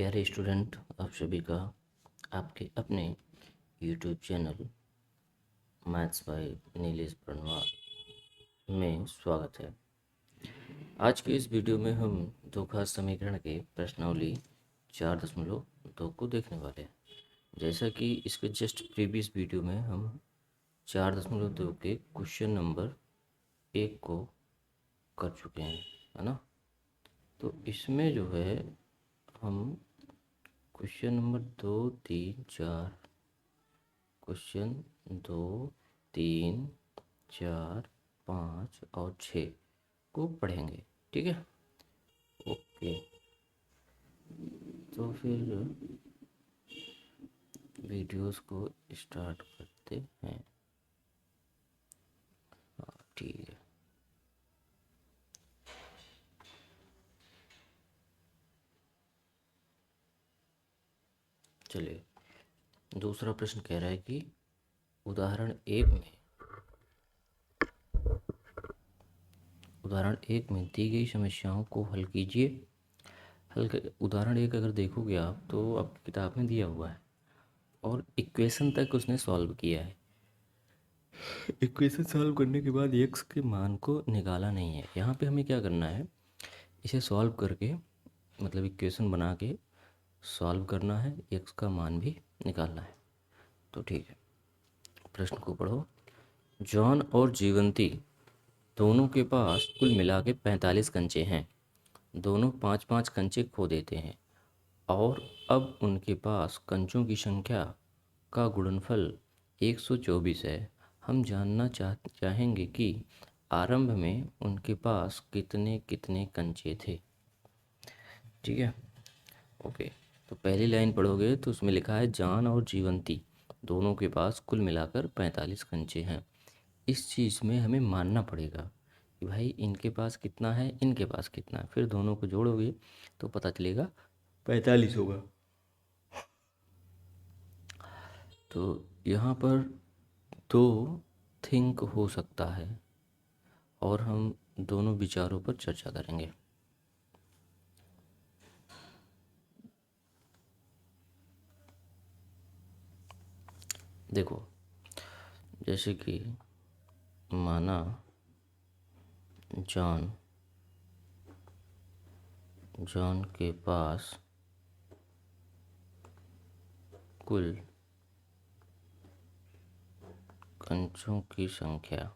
प्यारे स्टूडेंट, आप सभी का आपके अपने YouTube channel maths by Nilesh Paranwal में स्वागत है। आज के इस वीडियो में हम दो घात समीकरण के प्रश्नावली 4.2 को देखने वाले हैं। जैसा कि इसके जस्ट प्रीवियस वीडियो में हम 4.2 के क्वेश्चन नंबर 1 को कर चुके हैं, है ना। तो इसमें जो है हम क्वेश्चन नंबर 2, 3, 4, क्वेश्चन 2, 3, 4, 5 और 6 को पढ़ेंगे, ठीक है। ओके, तो फिर वीडियोस को स्टार्ट करते हैं। हाँ, ठीक है। चलिए, दूसरा प्रश्न कह रहा है कि उदाहरण एक में दी गई समस्याओं को हल कीजिए। उदाहरण एक अगर देखोगे आप तो आपकी किताब में दिया हुआ है और इक्वेशन तक उसने सॉल्व किया है। इक्वेशन सॉल्व करने के बाद एक्स के मान को निकाला नहीं है। यहाँ पे हमें क्या करना है, इसे सॉल्व करके मतलब इक्वेशन बना के सॉल्व करना है, एक्स का मान भी निकालना है। तो ठीक है, प्रश्न को पढ़ो। जॉन और जीवंती दोनों के पास कुल मिला के 45 कंचे हैं। दोनों 5-5 कंचे खो देते हैं और अब उनके पास कंचों की संख्या का गुणनफल 124 है। हम जानना चाहेंगे कि आरंभ में उनके पास कितने कितने कंचे थे। ठीक है, ओके। तो पहली लाइन पढ़ोगे तो उसमें लिखा है जॉन और जीवंती दोनों के पास कुल मिलाकर 45 कंचे हैं। इस चीज़ में हमें मानना पड़ेगा कि भाई इनके पास कितना है, इनके पास कितना है, फिर दोनों को जोड़ोगे तो पता चलेगा 45 होगा। तो यहाँ पर दो थिंक हो सकता है और हम दोनों विचारों पर चर्चा करेंगे। देखो, जैसे कि माना जॉन के पास कुल कंचों की संख्या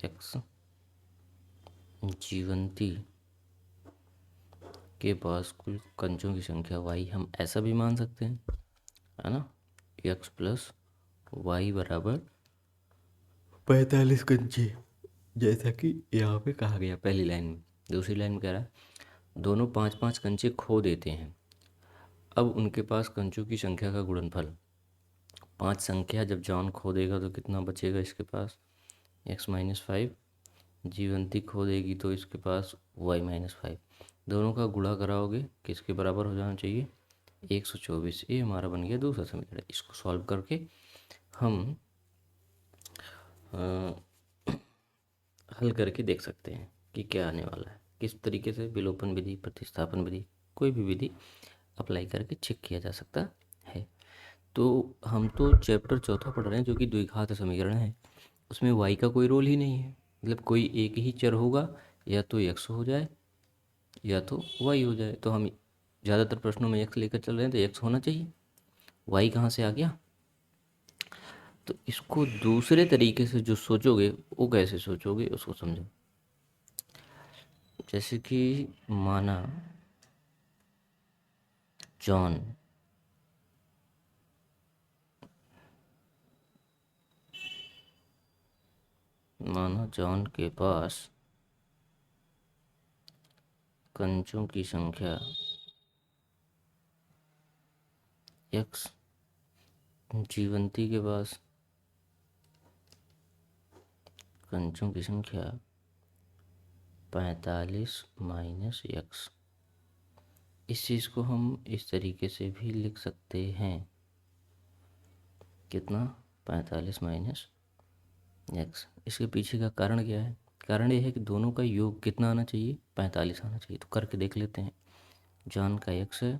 x, जीवंती के पास कुल कंचों की संख्या y। हम ऐसा भी मान सकते हैं, है ना, x प्लस वाई बराबर 45 कंचे, जैसा कि यहाँ पे कहा गया पहली लाइन में। दूसरी लाइन में कह रहा है दोनों 5-5 कंचे खो देते हैं, अब उनके पास कंचों की संख्या का गुणनफल 5 संख्या जब जॉन खो देगा तो कितना बचेगा इसके पास, x-5। जीवंती खो देगी तो इसके पास y-5। दोनों का गुणा कराओगे किसके बराबर हो जाना चाहिए, 124। ये हमारा बन गया दूसरा समीकरण। इसको सॉल्व करके हम हल करके देख सकते हैं कि क्या आने वाला है। किस तरीके से विलोपन विधि, प्रतिस्थापन विधि, कोई भी विधि अप्लाई करके चेक किया जा सकता है। तो हम तो चैप्टर चौथा पढ़ रहे हैं जो कि द्विघात समीकरण है। उसमें y का कोई रोल ही नहीं है, मतलब कोई एक ही चर होगा, या तो x हो जाए या तो y हो जाए। तो हम ज़्यादातर प्रश्नों में x लेकर चल रहे हैं तो x होना चाहिए, y कहाँ से आ गया। तो इसको दूसरे तरीके से जो सोचोगे वो कैसे सोचोगे उसको समझो। जैसे कि माना जॉन के पास कंचों की संख्या x, जीवंती के पास कंचों की संख्या 45 माइनस x। इस चीज़ को हम इस तरीके से भी लिख सकते हैं, कितना, 45 माइनस x। इसके पीछे का कारण क्या है, कारण ये है कि दोनों का योग कितना आना चाहिए, 45 आना चाहिए। तो करके देख लेते हैं। जॉन का x है,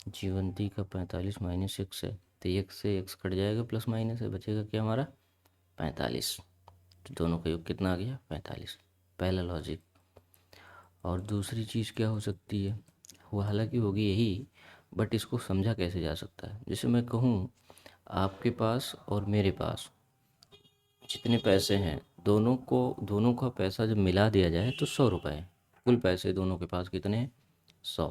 जीवंती का 45 माइनस x है, तो x से x कट जाएगा, प्लस माइनस है, बचेगा क्या हमारा 45। तो दोनों का योग कितना आ गया 45। पहला लॉजिक। और दूसरी चीज़ क्या हो सकती है, वो हालांकि होगी यही, बट इसको समझा कैसे जा सकता है। जैसे मैं कहूँ आपके पास और मेरे पास जितने पैसे हैं, दोनों का पैसा जब मिला दिया जाए तो 100 रुपये है। कुल पैसे दोनों के पास कितने हैं 100।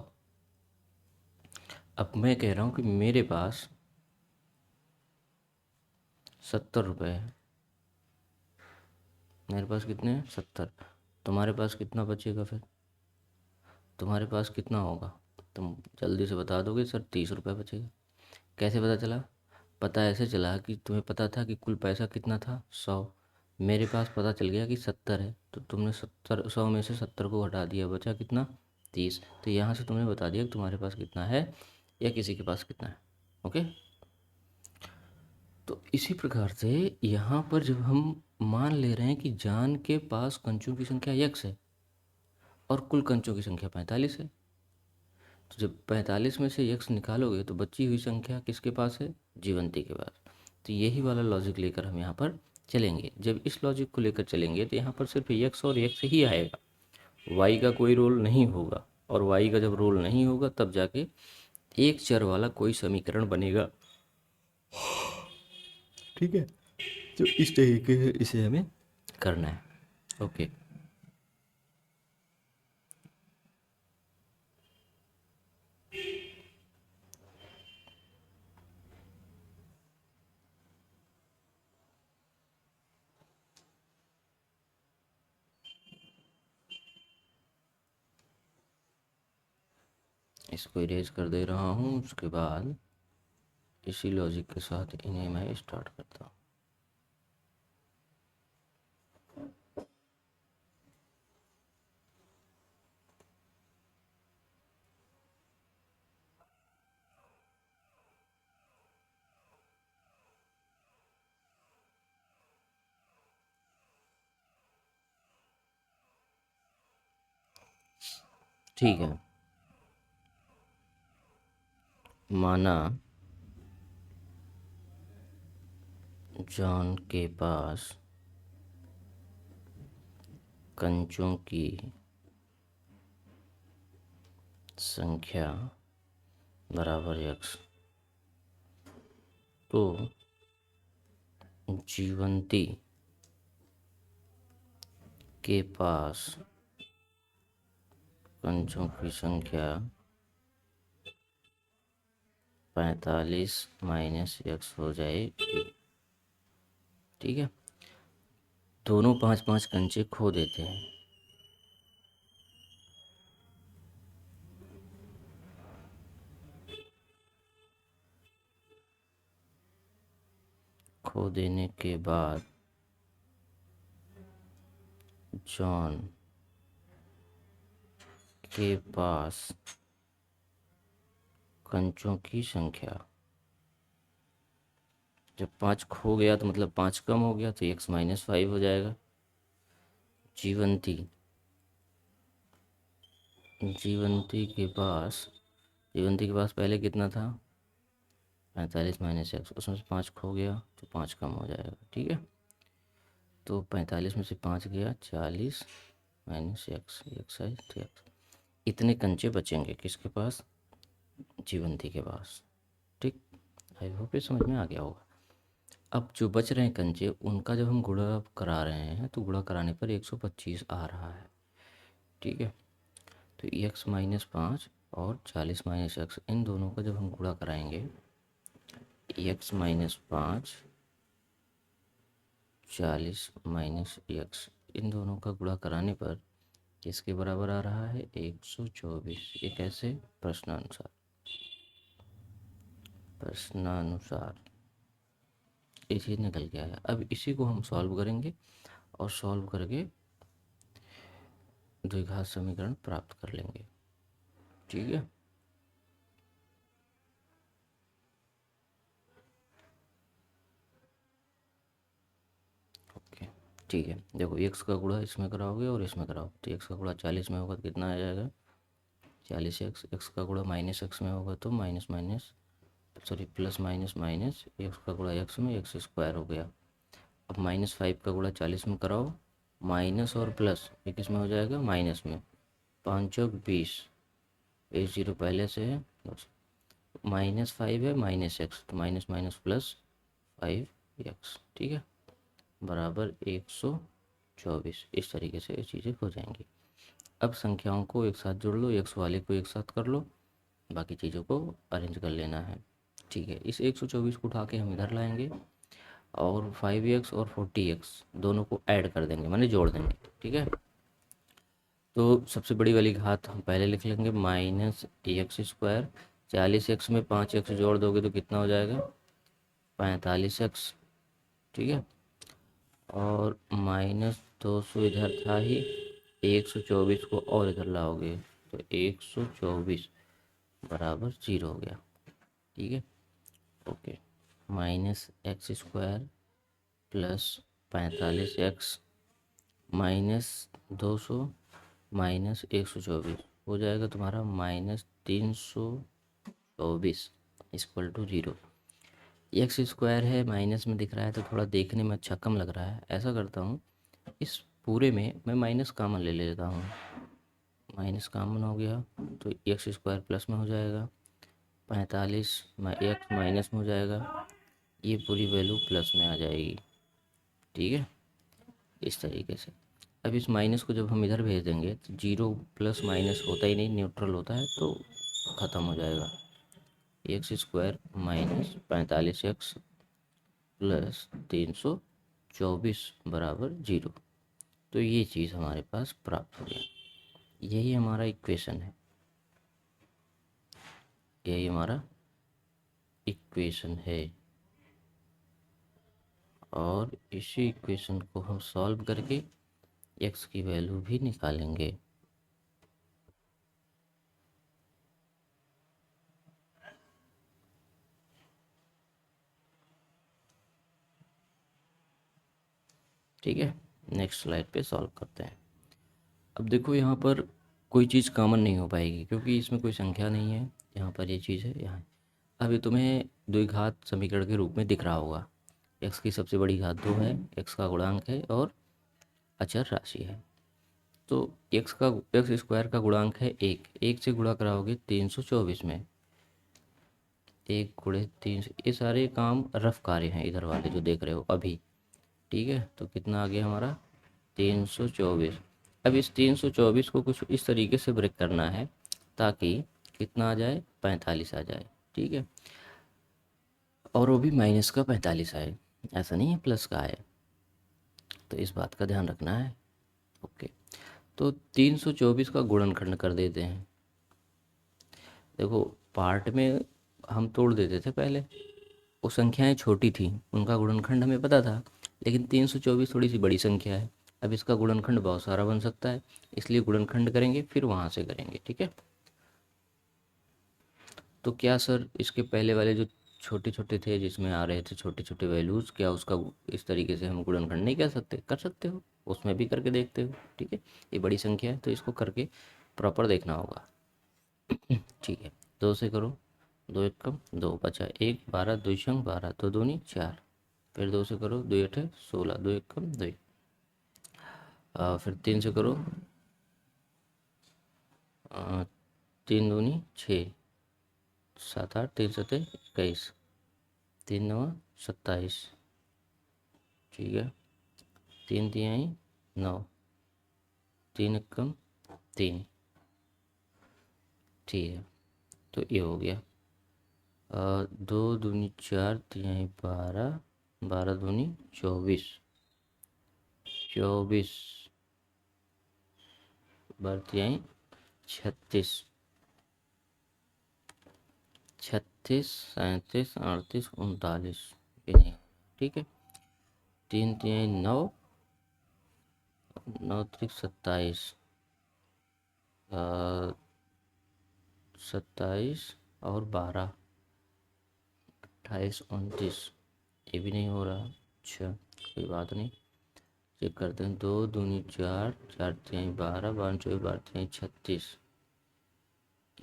अब मैं कह रहा हूँ कि मेरे पास 70 रुपये है। मेरे पास कितने हैं 70। तुम्हारे पास कितना बचेगा फिर, तुम्हारे पास कितना होगा, तुम जल्दी से बता दोगे सर 30 रुपये बचेगा। कैसे पता चला, पता ऐसे चला कि तुम्हें पता था कि कुल पैसा कितना था 100। मेरे पास पता चल गया कि 70 है, तो तुमने 70, 100 में से 70 को हटा दिया, बचा कितना 30। तो यहाँ से तुमने बता दिया कि तुम्हारे पास कितना है या किसी के पास कितना है। ओके। तो इसी प्रकार से यहाँ पर जब हम मान ले रहे हैं कि जान के पास कंचों की संख्या x है और कुल कंचों की संख्या 45 है, तो जब 45 में से x निकालोगे तो बची हुई संख्या किसके पास है, जीवंती के पास। तो यही वाला लॉजिक लेकर हम यहाँ पर चलेंगे। जब इस लॉजिक को लेकर चलेंगे तो यहाँ पर सिर्फ x और x ही आएगा, y का कोई रोल नहीं होगा। और y का जब रोल नहीं होगा तब जाके एक चर वाला कोई समीकरण बनेगा। ठीक है, तो इस तरीके से इसे हमें करना है। ओके। इसको इरेज कर दे रहा हूँ, उसके बाद इसी लॉजिक के साथ इन्हें मैं स्टार्ट करता हूँ। ठीक है, माना जॉन के पास कंचों की संख्या बराबर x, तो जीवंती के पास कंचों की संख्या 45 माइनस x हो जाएगी। ठीक है, दोनों 5-5 कंचे खो देते हैं। खो देने के बाद जॉन के पास कंचों की संख्या, जब 5 खो गया तो मतलब 5 कम हो गया, तो x-5 हो जाएगा। जीवंती जीवंती के पास जीवंती के पास पहले कितना था 45 माइनस एक्स, उसमें से 5 खो गया तो 5 कम हो जाएगा। ठीक है, तो 45 में से 5 गया 40 माइनस एक्स, एक्स है तो एक्स। इतने कंचे बचेंगे किसके पास, जीवंती के पास। ठीक, आई होप ये समझ में आ गया होगा। अब जो बच रहे हैं कंचे, उनका जब हम गुणा करा रहे हैं तो गुणा कराने पर 125 आ रहा है। ठीक है, तो x-5 और 40 माइनस एक्स, इन दोनों का जब हम गुणा कराएंगे, x-5 40 माइनस एक्स, इन दोनों का गुणा कराने पर किसके बराबर आ रहा है 124। ये कैसे, प्रश्नानुसार ये चीज़ निकल के आया। अब इसी को हम सॉल्व करेंगे और सॉल्व करके द्विघात समीकरण प्राप्त कर लेंगे। ठीक है, ओके। ठीक है, देखो x का गुणा इसमें कराओगे और इसमें कराओ, तो x का गुणा 40 में होगा तो कितना आ जाएगा 40x, एक्स का गुणा माइनस एक्स में होगा तो minus minus, sorry plus minus minus, x का गुणा एक्स में, एक्स स्क्वायर हो गया। अब -5 का गुणा 40 में कराओ, माइनस और प्लस ये किस में हो जाएगा, माइनस में। 5 और 20, एक जीरो पहले से है, -5 है माइनस एक्स, तो माइनस माइनस प्लस 5x, ठीक है, बराबर 124। इस तरीके से ये चीज़ें हो जाएंगी। अब संख्याओं को एक साथ जोड़ लो, एक्स वाले को एक साथ कर लो, बाकी चीज़ों को अरेंज कर लेना है। ठीक है, इस 124 को उठा के हम इधर लाएंगे और 5x और 40x दोनों को ऐड कर देंगे, माने जोड़ देंगे। ठीक है, तो सबसे बड़ी वाली घात हम पहले लिख लेंगे, -x²। 40x में 5x जोड़ दोगे तो कितना हो जाएगा, 45x। ठीक है, और -200 इधर था ही, 124 को और इधर लाओगे तो 124 बराबर 0 हो गया। ठीक है, ओके, -x² प्लस 45x -200 -124 हो जाएगा तुम्हारा -324 इक्वल टू 0। एक्स स्क्वायर है, माइनस में दिख रहा है तो थोड़ा देखने में अच्छा कम लग रहा है। ऐसा करता हूँ, इस पूरे में मैं माइनस कामन ले लेता हूँ, माइनस कामन हो गया तो एक्स स्क्वायर प्लस में हो जाएगा, 45 एक्स माइनस में हो जाएगा, ये पूरी वैल्यू प्लस में आ जाएगी। ठीक है, इस तरीके से। अब इस माइनस को जब हम इधर भेज देंगे तो जीरो प्लस माइनस होता ही नहीं, न्यूट्रल होता है, तो ख़त्म हो जाएगा। x² माइनस 45x प्लस 324 बराबर 0। तो ये चीज़ हमारे पास प्राप्त हो गया। यही हमारा इक्वेशन है, यही हमारा इक्वेशन है। और इसी इक्वेशन को हम सॉल्व करके x की वैल्यू भी निकालेंगे। ठीक है, नेक्स्ट स्लाइड पे सॉल्व करते हैं। अब देखो यहाँ पर कोई चीज़ कॉमन नहीं हो पाएगी क्योंकि इसमें कोई संख्या नहीं है। यहाँ पर ये चीज़ है, यहाँ। अब ये तुम्हें द्विघात समीकरण के रूप में दिख रहा होगा। एक्स की सबसे बड़ी घात 2 है, एक्स का गुणांक है और अचर राशि है। तो एक्स स्क्वायर का गुणांक है 1, 1 से गुणा कराओगे 324 में, 1 × 3, ये सारे काम रफ कार्य हैं इधर वाले जो देख रहे हो अभी। ठीक है, तो कितना आ गया हमारा 324। अब इस 324 को कुछ इस तरीके से ब्रेक करना है ताकि कितना आ जाए, 45 आ जाए। ठीक है, और वो भी माइनस का 45 आए, ऐसा नहीं है प्लस का आए, तो इस बात का ध्यान रखना है। ओके, तो 324 का गुणनखंड कर देते हैं। देखो पार्ट में हम तोड़ देते थे पहले, वो संख्याएं छोटी थी, उनका गुणनखंड हमें पता था, लेकिन 324 थोड़ी सी बड़ी संख्या है। अब इसका गुणनखंड बहुत सारा बन सकता है, इसलिए गुणनखंड करेंगे फिर वहाँ से करेंगे। ठीक है, तो क्या सर इसके पहले वाले जो छोटे छोटे थे जिसमें आ रहे थे छोटे छोटे वैल्यूज़, क्या उसका इस तरीके से हम गुणनखंड नहीं कर सकते? कर सकते हो, उसमें भी करके देखते हो। ठीक है, ये बड़ी संख्या है तो इसको करके प्रॉपर देखना होगा। ठीक है, 2 से करो, 2 एकम 2 बचा 1, 12 2 शंग 12, 2 दूनी 4, फिर 2 से करो, 2 अठे 16, 2 एकम 2, फिर 3 से करो, 3 दूनी 6, 7 8, 3 सते 21, 3 9 27। ठीक है, 3 तिहाई 9, 3 एकम 3। ठीक है, तो ये हो गया। 2 दूनी 4 तिहाई 12, 12 दूनी 24, 24 12 36, 36 37 38 39, ये नहीं। ठीक है, 3 तिहाई 9, 9 त्रिक 27, 27 और 12 28 29, ये भी नहीं हो रहा। अच्छा, कोई बात नहीं, चेक करते हैं। 2 दूनी 4, 4 तिहाई 12, 12 24 12 तिहाई 36,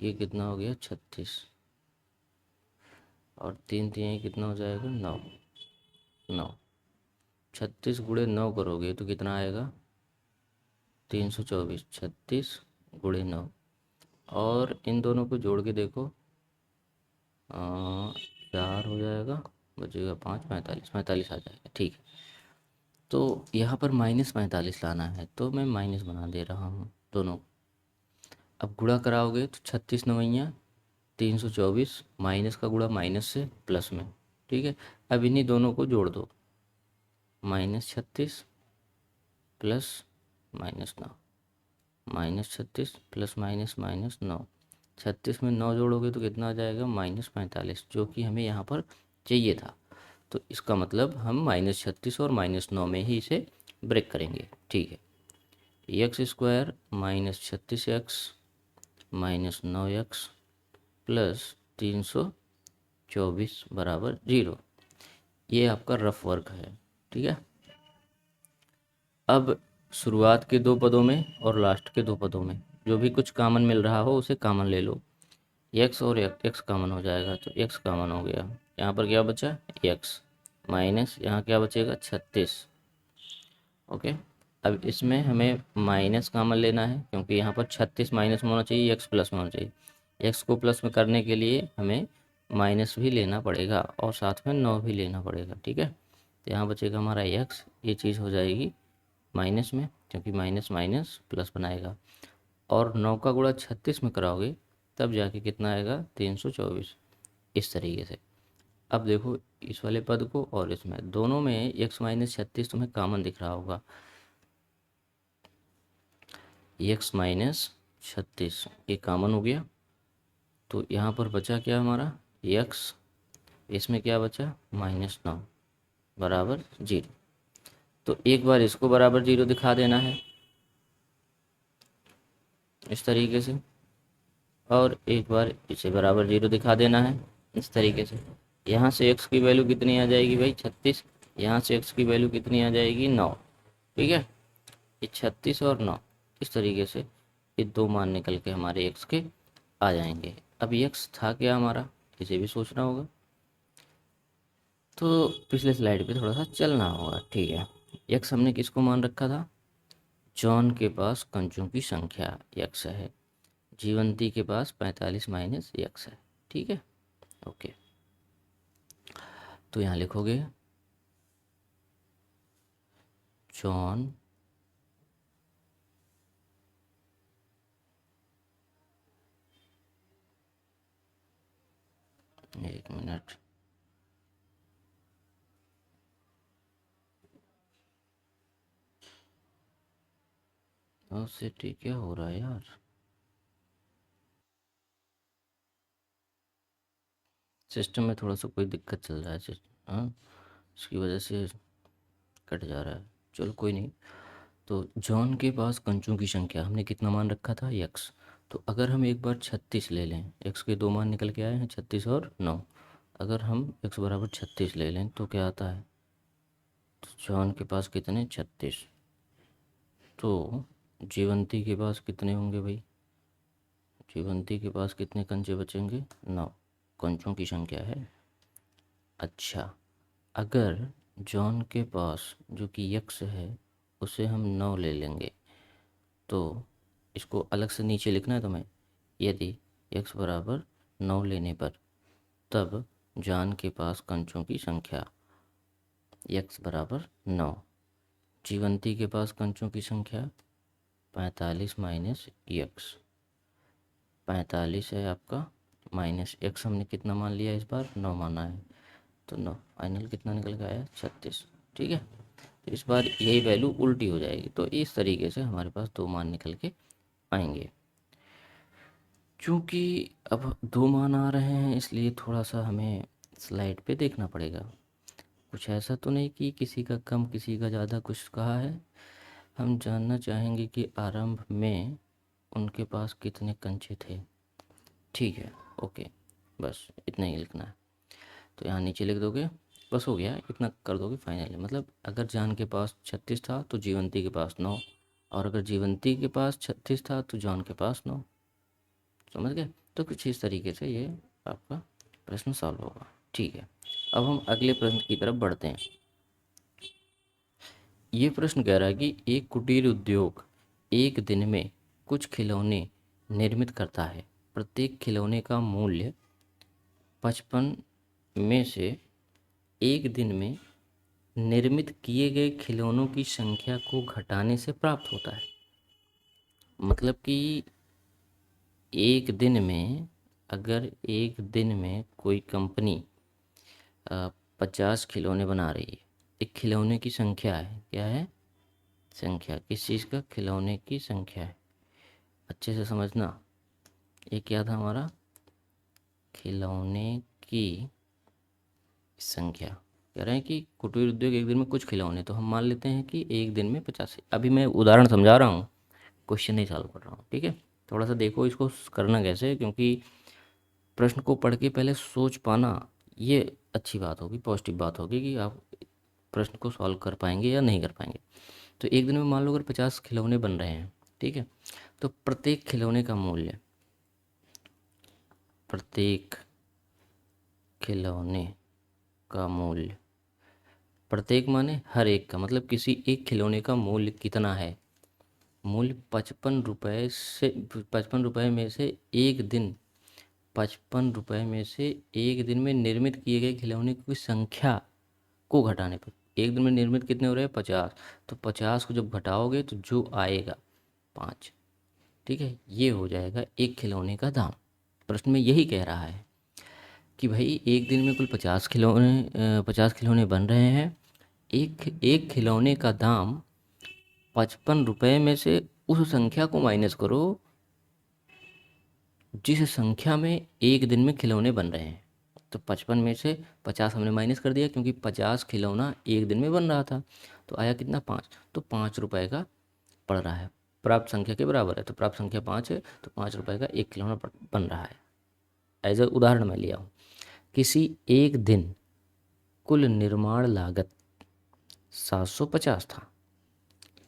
ये कितना हो गया 36, और 3 3 कितना हो जाएगा 9। 9, 36 × 9 करोगे तो कितना आएगा 324। 36 × 9, और इन दोनों को जोड़ के देखो, 4 हो जाएगा, बचेगा 5, 45, 45 आ जाएगा। ठीक है, तो यहाँ पर -45 लाना है, तो मैं माइनस बना दे रहा हूँ दोनों। अब गुणा कराओगे तो 36 × 9 = 324, माइनस का गुणा माइनस से प्लस में। ठीक है, अब इन्हीं दोनों को जोड़ दो, -36 प्लस -9, -36 प्लस -9। 36 में 9 जोड़ोगे तो कितना आ जाएगा -45, जो कि हमें यहाँ पर चाहिए था। तो इसका मतलब हम -36 और -9 में ही इसे ब्रेक करेंगे। ठीक है, x² -36x -9x प्लस 324 बराबर 0। ये आपका रफ वर्क है। ठीक है, अब शुरुआत के दो पदों में और लास्ट के दो पदों में जो भी कुछ कॉमन मिल रहा हो उसे कॉमन ले लो। x और x कॉमन हो जाएगा, तो x कॉमन हो गया। यहाँ पर क्या बचा x, माइनस यहाँ क्या बचेगा 36। ओके, अब इसमें हमें माइनस कॉमन लेना है, क्योंकि यहाँ पर 36 माइनस में होना चाहिए, x प्लस में होना चाहिए। x को प्लस में करने के लिए हमें माइनस भी लेना पड़ेगा और साथ में 9 भी लेना पड़ेगा। ठीक है, तो यहाँ बचेगा हमारा x, ये चीज़ हो जाएगी माइनस में, क्योंकि माइनस माइनस प्लस बनाएगा, और 9 का गुणा 36 में कराओगे तब जाके कितना आएगा 324। इस तरीके से अब देखो इस वाले पद को और इसमें, दोनों में x - 36 तुम्हें कॉमन दिख रहा होगा। x - 36 ये कॉमन हो गया, तो यहाँ पर बचा क्या हमारा x, इसमें क्या बचा -9 बराबर 0। तो एक बार इसको बराबर 0 दिखा देना है इस तरीके से, और एक बार इसे बराबर 0 दिखा देना है इस तरीके से। यहाँ से x की वैल्यू कितनी आ जाएगी भाई 36, यहाँ से x की वैल्यू कितनी आ जाएगी 9। ठीक है, ये 36 और 9, इस तरीके से ये दो मान निकल के हमारे x के आ जाएंगे। अब x था क्या हमारा, इसे भी सोचना होगा, तो पिछले स्लाइड पे थोड़ा सा चलना होगा। ठीक है, x हमने किसको मान रखा था, जॉन के पास कंचों की संख्या x है, जीवंती के पास 45 - x है। ठीक है, ओके, तो यहाँ लिखोगे जॉन एक मिनट, सिटी क्या हो रहा है यार, सिस्टम में थोड़ा सा कोई दिक्कत चल रहा है। हाँ, इसकी वजह से कट जा रहा है। चलो कोई नहीं। तो जॉन के पास कंचों की संख्या हमने कितना मान रखा था x, तो अगर हम एक बार 36 ले लें, x के दो मान निकल के आए हैं 36 और 9, अगर हम x बराबर 36 ले लें तो क्या आता है, तो जॉन के पास कितने 36, तो जीवंती के पास कितने होंगे भाई, जीवंती के पास कितने कंचे बचेंगे 9, कंचों की संख्या है। अच्छा, अगर जॉन के पास जो कि x है उसे हम 9 ले लेंगे, तो इसको अलग से नीचे लिखना है तुम्हें। यदि x बराबर 9 लेने पर तब जॉन के पास कंचों की संख्या x बराबर 9, जीवंती के पास कंचों की संख्या 45 - x, 45 है आपका माइनस x, हमने कितना मान लिया इस बार 9 माना है, तो 9 फाइनल कितना निकल के आया 36। ठीक है, तो इस बार यही वैल्यू उल्टी हो जाएगी, तो इस तरीके से हमारे पास दो मान निकल के आएंगे। चूँकि अब दो मान आ रहे हैं इसलिए थोड़ा सा हमें स्लाइड पे देखना पड़ेगा। कुछ ऐसा तो नहीं कि किसी का कम किसी का ज़्यादा कुछ कहा है। हम जानना चाहेंगे कि आरंभ में उनके पास कितने कंचे थे। ठीक है, ओके, बस इतना ही लिखना है। तो यहाँ नीचे लिख दोगे, बस हो गया, इतना कर दोगे फाइनल। मतलब अगर जॉन के पास 36 था तो जीवंती के पास 9, और अगर जीवंती के पास 36 था तो जॉन के पास 9। समझ गए, तो कुछ इस तरीके से ये आपका प्रश्न सॉल्व होगा। ठीक है, अब हम अगले प्रश्न की तरफ बढ़ते हैं। ये प्रश्न कह रहा है कि एक कुटीर उद्योग एक दिन में कुछ खिलौने निर्मित करता है। प्रत्येक खिलौने का मूल्य 55 में से एक दिन में निर्मित किए गए खिलौनों की संख्या को घटाने से प्राप्त होता है। मतलब कि एक दिन में, अगर एक दिन में कोई कंपनी 50 खिलौने बना रही है, एक खिलौने की संख्या है, क्या है? संख्या। किस चीज़ का? खिलौने की संख्या है। अच्छे से समझना, ये क्या था हमारा? खिलौने की संख्या। कह रहे हैं कि कुटीर उद्योग एक दिन में कुछ खिलौने, तो हम मान लेते हैं कि एक दिन में 50। अभी मैं उदाहरण समझा रहा हूँ, क्वेश्चन नहीं सॉल्व कर रहा हूँ। ठीक है, थोड़ा सा देखो इसको करना कैसे, क्योंकि प्रश्न को पढ़ के पहले सोच पाना ये अच्छी बात होगी, पॉजिटिव बात होगी कि आप प्रश्न को सॉल्व कर पाएंगे या नहीं कर पाएंगे। तो एक दिन में मान लो अगर 50 खिलौने बन रहे हैं, ठीक है, तो प्रत्येक खिलौने का मूल्य, प्रत्येक खिलौने का मूल्य, प्रत्येक माने हर एक का, मतलब किसी एक खिलौने का मूल्य कितना है? मूल्य 55 रुपये से, 55 रुपये में से एक दिन, 55 रुपये में से एक दिन में निर्मित किए गए खिलौने की संख्या को घटाने पर। एक दिन में निर्मित कितने हो रहे हैं? 50। तो 50 को जब घटाओगे तो जो आएगा 5। ठीक है, ये हो जाएगा एक खिलौने का दाम। प्रश्न में यही कह रहा है कि भाई एक दिन में कुल 50 खिलौने बन रहे हैं। एक एक खिलौने का दाम 55 रुपये में से उस संख्या को माइनस करो जिस संख्या में एक दिन में खिलौने बन रहे हैं। तो 55 में से 50 हमने माइनस कर दिया, क्योंकि 50 खिलौना एक दिन में बन रहा था। तो आया कितना? 5। तो 5 रुपये का पड़ रहा है, प्राप्त संख्या के बराबर है। तो प्राप्त संख्या 5 है, तो 5 रुपये का एक खिलौना बन रहा है। एज अ उदाहरण मैं लिया हूँ। किसी एक दिन कुल निर्माण लागत 750 था।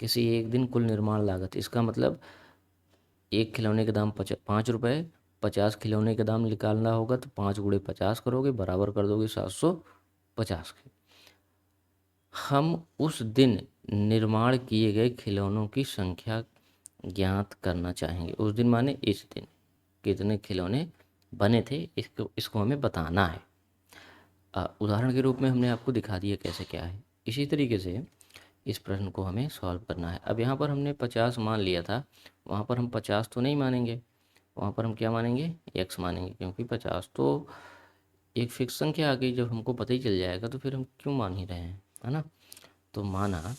किसी एक दिन कुल निर्माण लागत, इसका मतलब एक खिलौने के दाम 5 रुपये, 50 खिलौने के दाम निकालना होगा तो 5 × 50 करोगे, बराबर कर दोगे 750 के। हम उस दिन निर्माण किए गए खिलौनों की संख्या ज्ञात करना चाहेंगे। उस दिन माने इस दिन कितने खिलौने बने थे, इसको हमें बताना है। उदाहरण के रूप में हमने आपको दिखा दिया कैसे क्या है। इसी तरीके से इस प्रश्न को हमें सॉल्व करना है। अब यहाँ पर हमने 50 मान लिया था, वहाँ पर हम 50 तो नहीं मानेंगे, वहाँ पर हम क्या मानेंगे? x मानेंगे, क्योंकि 50 तो एक फिक्स संख्या आ गई। जब हमको पता ही चल जाएगा तो फिर हम क्यों मान ही रहे हैं, है ना? तो माना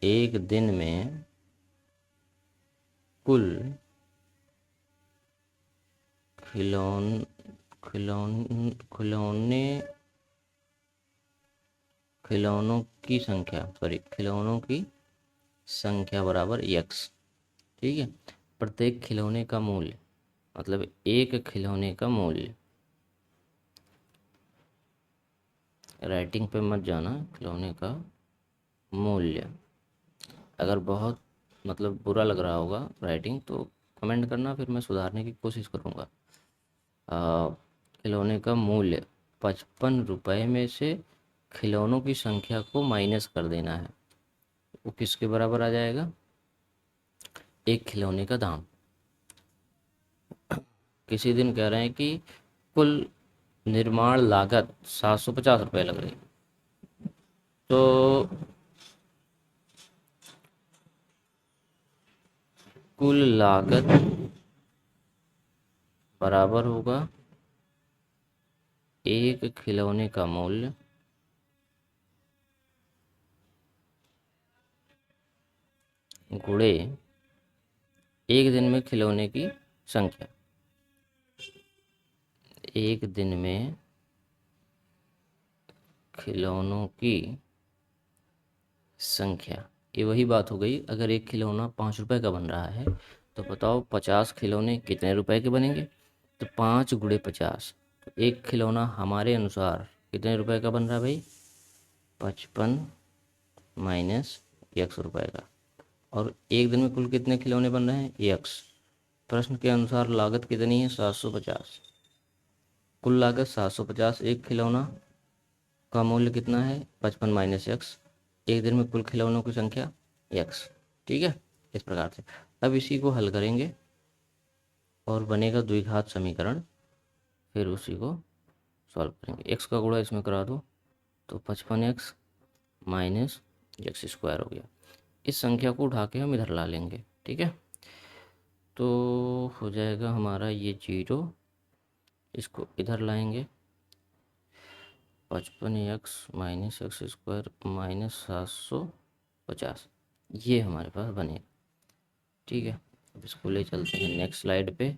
एक दिन में कुल खिलौने खिलौनों की संख्या बराबर x। ठीक है, प्रत्येक खिलौने का मूल्य, मतलब एक खिलौने का मूल्य, राइटिंग पे मत जाना, खिलौने का मूल्य। अगर बहुत मतलब बुरा लग रहा होगा राइटिंग तो कमेंट करना, फिर मैं सुधारने की कोशिश करूँगा। खिलौने का मूल्य 55 रुपये में से खिलौनों की संख्या को माइनस कर देना है। वो किसके बराबर आ जाएगा? एक खिलौने का दाम। किसी दिन कह रहे हैं कि कुल निर्माण लागत 750 रुपये लग रही, तो कुल लागत बराबर होगा एक खिलौने का मूल्य गुणे एक दिन में खिलौने की संख्या। एक दिन में खिलौनों की संख्या, ये वही बात हो गई। अगर एक खिलौना 5 रुपये का बन रहा है तो बताओ 50 खिलौने कितने रुपए के बनेंगे? तो 5 × 50, तो एक खिलौना हमारे अनुसार कितने रुपए का बन रहा है भाई? 55 - एक्स रुपए का। और एक दिन में कुल कितने खिलौने बन रहे हैं? एक्स। प्रश्न के अनुसार लागत कितनी है? 750। कुल लागत 750, एक खिलौना का मूल्य कितना है? 55 माइनस एक्स। एक दिन में कुल खिलौनों की संख्या एक्स। ठीक है, इस प्रकार से अब इसी को हल करेंगे और बनेगा द्विघात समीकरण। फिर उसी को सॉल्व करेंगे। एक्स का गुणा इसमें करा दो तो 55x माइनस एक्स स्क्वायर हो गया। इस संख्या को उठा के हम इधर ला लेंगे। ठीक है, तो हो जाएगा हमारा ये 0, इसको इधर लाएंगे 55x minus x square minus 750, ये हमारे पास बनेगा। ठीक है, अब इसको ले चलते हैं नेक्स्ट स्लाइड पे।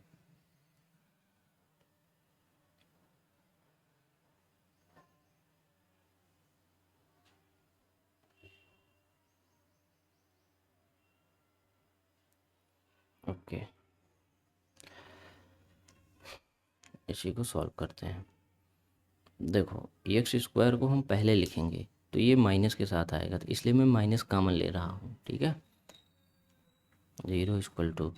ओके, इसी को सॉल्व करते हैं। देखो एक्स स्क्वायर को हम पहले लिखेंगे तो ये माइनस के साथ आएगा, तो इसलिए मैं माइनस कॉमन ले रहा हूँ। ठीक है, 0 इक्वल टू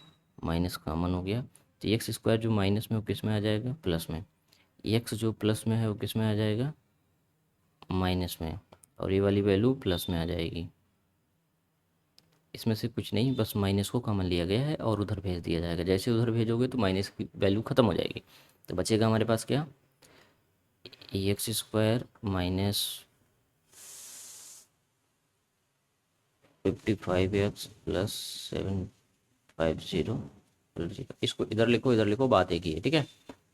माइनस कॉमन हो गया, तो एक्स स्क्वायर जो माइनस में वो किस में आ जाएगा? प्लस में। एक्स जो प्लस में है वो किस में आ जाएगा? माइनस में। और ये वाली वैल्यू प्लस में आ जाएगी। इसमें से कुछ नहीं, बस माइनस को कॉमन लिया गया है और उधर भेज दिया जाएगा। जैसे उधर भेजोगे तो माइनस की वैल्यू ख़त्म हो जाएगी, तो बचेगा हमारे पास क्या? X square minus 55x plus 750। इसको इधर लिखो, इधर लिखो, बात एक ही है। ठीक है,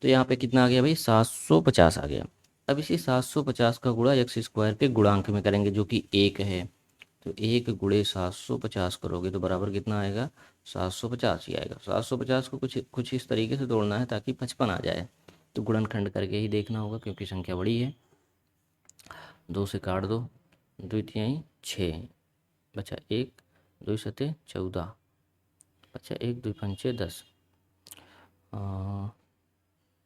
तो यहाँ पे कितना आ गया भाई? 750 आ गया। अब इसी 750 का गुणा एक्स स्क्वायर के गुणांक में करेंगे जो कि 1 है। तो 1 गुणे 750 करोगे तो बराबर कितना आएगा? 750 ही आएगा। 750 को कुछ कुछ इस तरीके से तोड़ना है ताकि 55 आ जाए, तो गुणनखंड करके ही देखना होगा क्योंकि संख्या बड़ी है। 2 से काट दो, 2 तिहाई 6 बचा 1, 2 सते 14 बचा 1, 2 पंचे 10।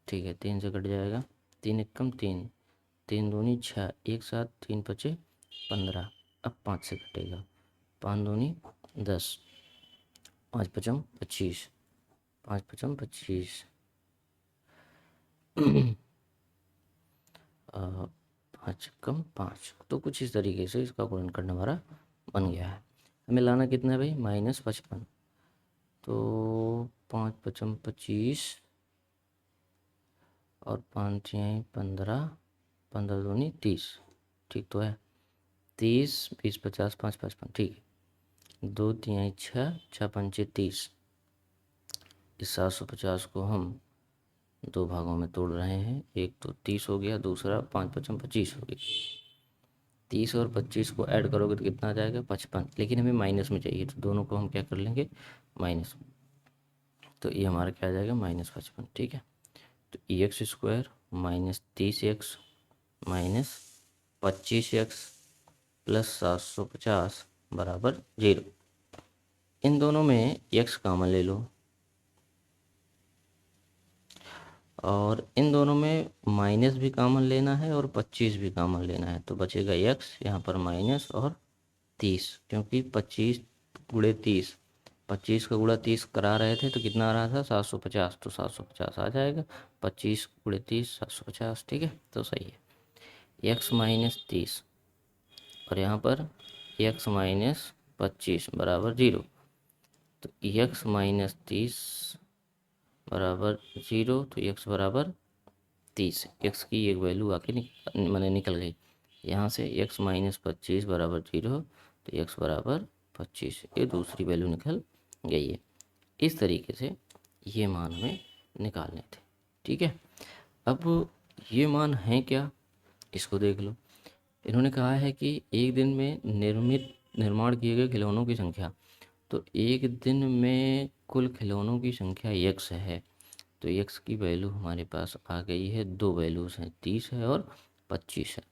ठीक है, 3 से कट जाएगा, 3 एकम 3, 3 दूनी 6, एक साथ 3 पचे 15। अब 5 से कटेगा, 5 दूनी 10, 5 पचम 25, 5 पचम 25, 5 कम 5। तो कुछ इस तरीके से इसका गुणनखंड हमारा बन गया है। हमें लाना कितना है भाई? -55। तो 5 पचम 25 और 5 तिहाई 15, 15 दूनी 30। ठीक तो है, 30, 20, 50, 5, 55। ठीक है, 2 तिहाई 6, 6 पंचे 30। इस 750 को हम 2 भागों में तोड़ रहे हैं। एक तो 30 हो गया, दूसरा 5 पचम 25 हो गया। 30 और 25 को ऐड करोगे तो कितना आ जाएगा? 55। लेकिन हमें माइनस में चाहिए तो दोनों को हम क्या कर लेंगे? माइनस। तो ये हमारा क्या आ जाएगा? -55। ठीक है, तो x square minus 30x minus 25x plus 750 बराबर 0। इन दोनों में x कॉमन ले लो और इन दोनों में माइनस भी कॉमन लेना है और 25 भी कॉमन लेना है। तो बचेगा x, यहाँ पर माइनस और 30, क्योंकि 25 गुणे 30, 25 का गुणा 30 करा रहे थे तो कितना आ रहा था? 750। तो 750 आ जाएगा, 25 गुणे 30 750। ठीक है, तो सही है। x माइनस 30 और यहाँ पर x माइनस 25 बराबर 0। तो x माइनस 30 बराबर 0, तो x बराबर 30। x की एक वैल्यू आके मैंने निकल गई यहाँ से। x माइनस 25 बराबर 0, तो x बराबर 25, ये दूसरी वैल्यू निकल गई है। इस तरीके से ये मान हमें निकालने थे। ठीक है, अब ये मान हैं क्या, इसको देख लो। इन्होंने कहा है कि एक दिन में निर्माण किए गए खिलौनों की संख्या। तो एक दिन में कुल खिलौनों की संख्या x है, तो x की वैल्यू हमारे पास आ गई है। 2 वैल्यूज़ हैं, 30 है और 25 है।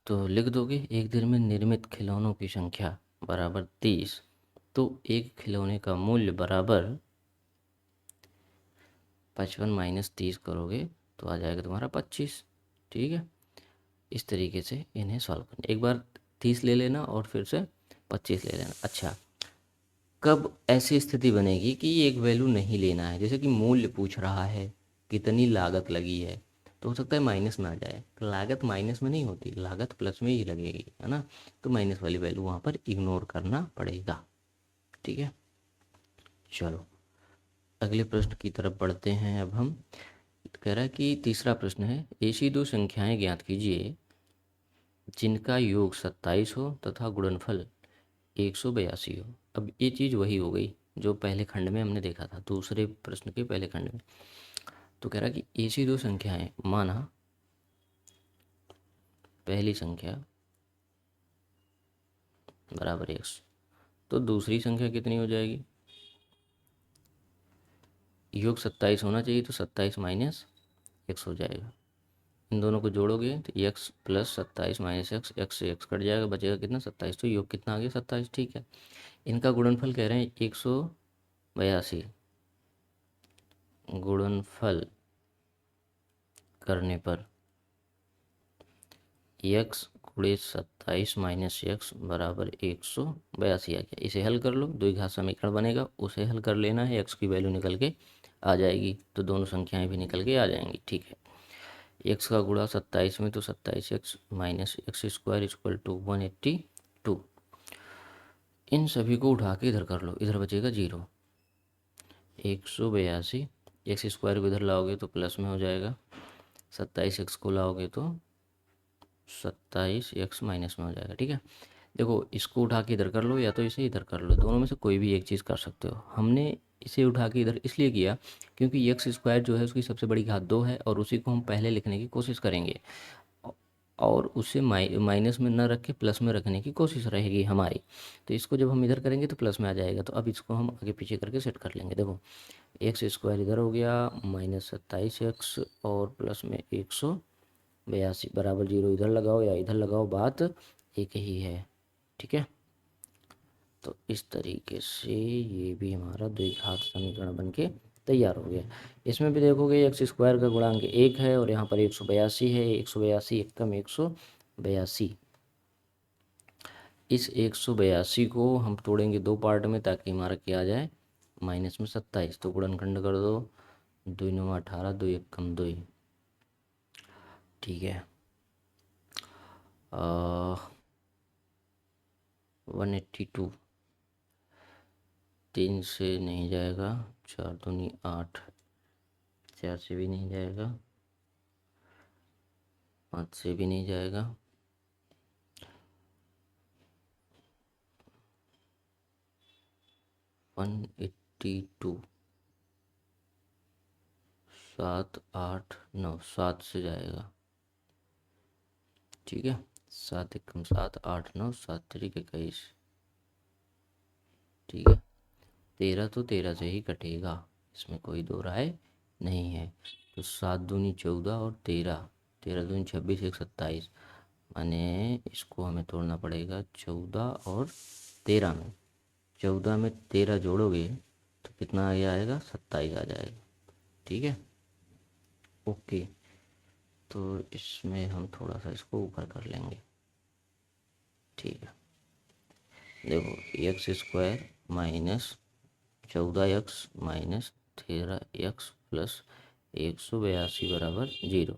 तो लिख दोगे एक दिन में निर्मित खिलौनों की संख्या बराबर 30, तो एक खिलौने का मूल्य बराबर 55 माइनस 30 करोगे तो आ जाएगा तुम्हारा 25। ठीक है, इस तरीके से इन्हें सॉल्व करना। एक बार 30 ले लेना और फिर से 25 ले लेना। अच्छा, कब ऐसी स्थिति बनेगी कि एक वैल्यू नहीं लेना है, जैसे कि मूल्य पूछ रहा है, कितनी लागत लगी है, तो हो सकता है माइनस में आ जाए। तो लागत माइनस में नहीं होती, लागत प्लस में ही लगेगी, है ना। तो माइनस वाली वैल्यू वहाँ पर इग्नोर करना पड़ेगा। ठीक है, चलो अगले प्रश्न की तरफ बढ़ते हैं। अब हम कह रहा है कि तीसरा प्रश्न है, ऐसी दो संख्याएं ज्ञात कीजिए जिनका योग 27 हो तथा गुणनफल 182 हो। अब ये चीज़ वही हो गई जो पहले खंड में हमने देखा था, दूसरे प्रश्न के पहले खंड में। तो कह रहा है कि ऐसी दो संख्याएं, माना पहली संख्या बराबर x, तो दूसरी संख्या कितनी हो जाएगी, योग 27 होना चाहिए, तो 27 माइनस एक्स हो जाएगा। इन दोनों को जोड़ोगे तो x plus 27 minus x, x से एक्स कट जाएगा, बचेगा कितना 27, तो योग कितना आ गया 27। ठीक है, इनका गुणनफल कह रहे हैं 182, गुणनफल करने पर x गुणे 27 माइनस एक्स बराबर 182 आ गया। इसे हल कर लो, द्विघात समीकरण बनेगा, उसे हल कर लेना है, x की वैल्यू निकल के आ जाएगी, तो दोनों संख्याएं भी निकल के आ जाएंगी। ठीक है, x का गुणा 27 में, तो 27x minus x square equal to 182। इन सभी को उठा के इधर कर लो, इधर बचेगा 0। 182 एक्स स्क्वायर को इधर लाओगे तो प्लस में हो जाएगा, 27x को लाओगे तो 27x माइनस में हो जाएगा। ठीक है, देखो इसको उठा के इधर कर लो या तो इसे इधर कर लो, दोनों में से कोई भी एक चीज़ कर सकते हो। हमने इसे उठा के इधर इसलिए किया क्योंकि एक्स स्क्वायर जो है उसकी सबसे बड़ी घात 2 है, और उसी को हम पहले लिखने की कोशिश करेंगे, और उसे माइनस में न रख के प्लस में रखने की कोशिश रहेगी हमारी। तो इसको जब हम इधर करेंगे तो प्लस में आ जाएगा, तो अब इसको हम आगे पीछे करके सेट कर लेंगे। देखो एक्स स्क्वायर इधर हो गया, माइनस 27x और प्लस में 182 बराबर 0, इधर लगाओ या इधर लगाओ, बात एक ही है। ठीक है, तो इस तरीके से ये भी हमारा द्विघात समीकरण बनके तैयार हो गया। इसमें भी देखोगे एक्स स्क्वायर का गुणांक 1 है और यहाँ पर 182 है, 182 एकम 182। इस 182 को हम तोड़ेंगे दो पार्ट में ताकि हमारा क्या आ जाए, माइनस में 27। तो गुणनखंड कर दो, 2 9 18, 2 एकम 2। ठीक है, 182, 3 से नहीं जाएगा, 4 दूनी 8, 4 से भी नहीं जाएगा, 5 से भी नहीं जाएगा, 182, 7 8 9, 7 से जाएगा। ठीक है, 7 एकम 7, 8 9, 7 3 21। ठीक है, 13 तो 13 से ही कटेगा, इसमें कोई दो राय नहीं है। तो 7 दूनी 14 और 13, 13 दूनी 26, 1 27, माने इसको हमें तोड़ना पड़ेगा 14 और 13 में। 14 में 13 जोड़ोगे तो कितना आगे आएगा, 27 आ जाएगा। ठीक है, ओके, तो इसमें हम थोड़ा सा इसको ऊपर कर लेंगे। ठीक है, देखो x square minus 14x minus 13x plus 182 बराबर 0।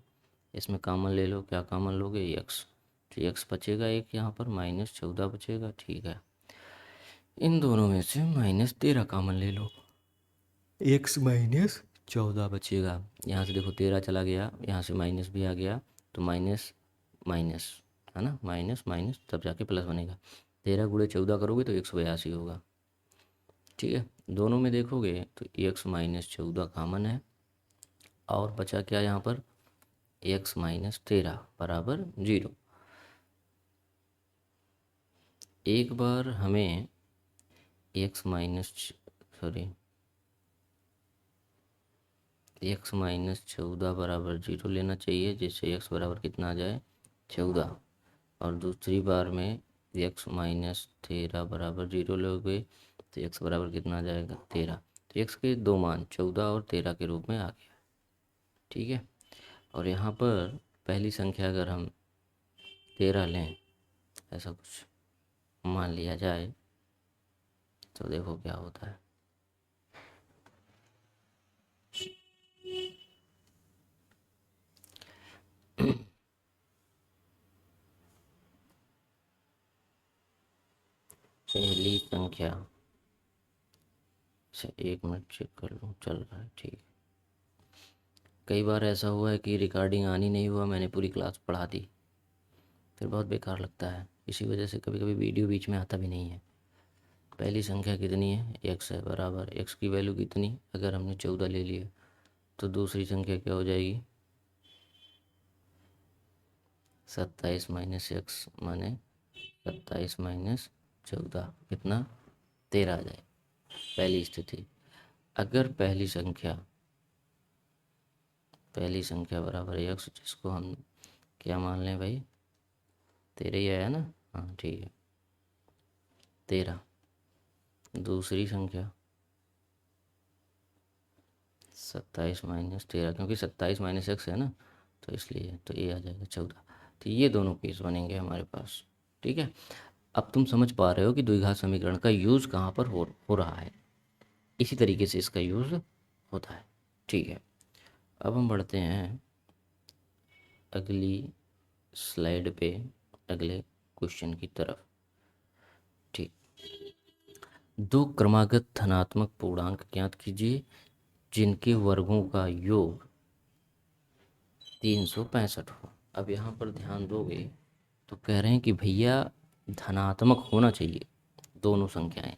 इसमें कॉमन ले लो, क्या कॉमन लोगे, x, तो x बचेगा एक, यहाँ पर माइनस 14 बचेगा। ठीक है, इन दोनों में से माइनस 13 कॉमन ले लो, x माइनस 14 बचेगा। यहाँ से देखो 13 चला गया, यहाँ से माइनस भी आ गया, तो माइनस माइनस है ना, माइनस माइनस तब जाके प्लस बनेगा। 13 गुणे 14 करोगे तो 182 होगा। ठीक है, दोनों में देखोगे तो x माइनस 14 कॉमन है, और बचा क्या यहाँ पर, x माइनस 13 बराबर 0। एक बार हमें x minus sorry x minus 14 बराबर 0 लेना चाहिए, जिससे x बराबर कितना आ जाए, 14। और दूसरी बार में x माइनस 13 बराबर 0 लोगे तो x बराबर कितना आ जाएगा, 13। तो x के दो मान 14 और 13 के रूप में आ गया। ठीक है, और यहाँ पर पहली संख्या अगर हम 13 लें, ऐसा कुछ मान लिया जाए तो देखो क्या होता है। पहली संख्या, अच्छा 1 मिनट चेक कर लूँ, चल रहा है ठीक है। कई बार ऐसा हुआ है कि रिकॉर्डिंग ऑन ही नहीं हुआ, मैंने पूरी क्लास पढ़ा दी, फिर बहुत बेकार लगता है। इसी वजह से कभी कभी वीडियो बीच में आता भी नहीं है। पहली संख्या कितनी है, एक्स है, बराबर एक्स की वैल्यू कितनी, अगर हमने 14 ले लिया तो दूसरी संख्या क्या हो जाएगी, 27 माइनस एक्स, माने 27 माइनस 14 कितना, 13 आ जाए। पहली स्थिति। अगर पहली संख्या बराबर एक्स, जिसको हम क्या मान लें भाई, 13 ही आया ना, हाँ ठीक है 13। दूसरी संख्या 27 माइनस 13, क्योंकि 27 माइनस एक्स है ना, तो इसलिए तो ये आ जाएगा 14। तो ये दोनों केस बनेंगे हमारे पास। ठीक है, अब तुम समझ पा रहे हो कि द्विघात समीकरण का यूज़ कहाँ पर हो रहा है। इसी तरीके से इसका यूज़ होता है। ठीक है, अब हम बढ़ते हैं अगली स्लाइड पे, अगले क्वेश्चन की तरफ। ठीक, दो क्रमागत धनात्मक पूर्णांक ज्ञात कीजिए जिनके वर्गों का योग 365 हो। अब यहाँ पर ध्यान दोगे तो कह रहे हैं कि भैया धनात्मक होना चाहिए दोनों संख्याएं।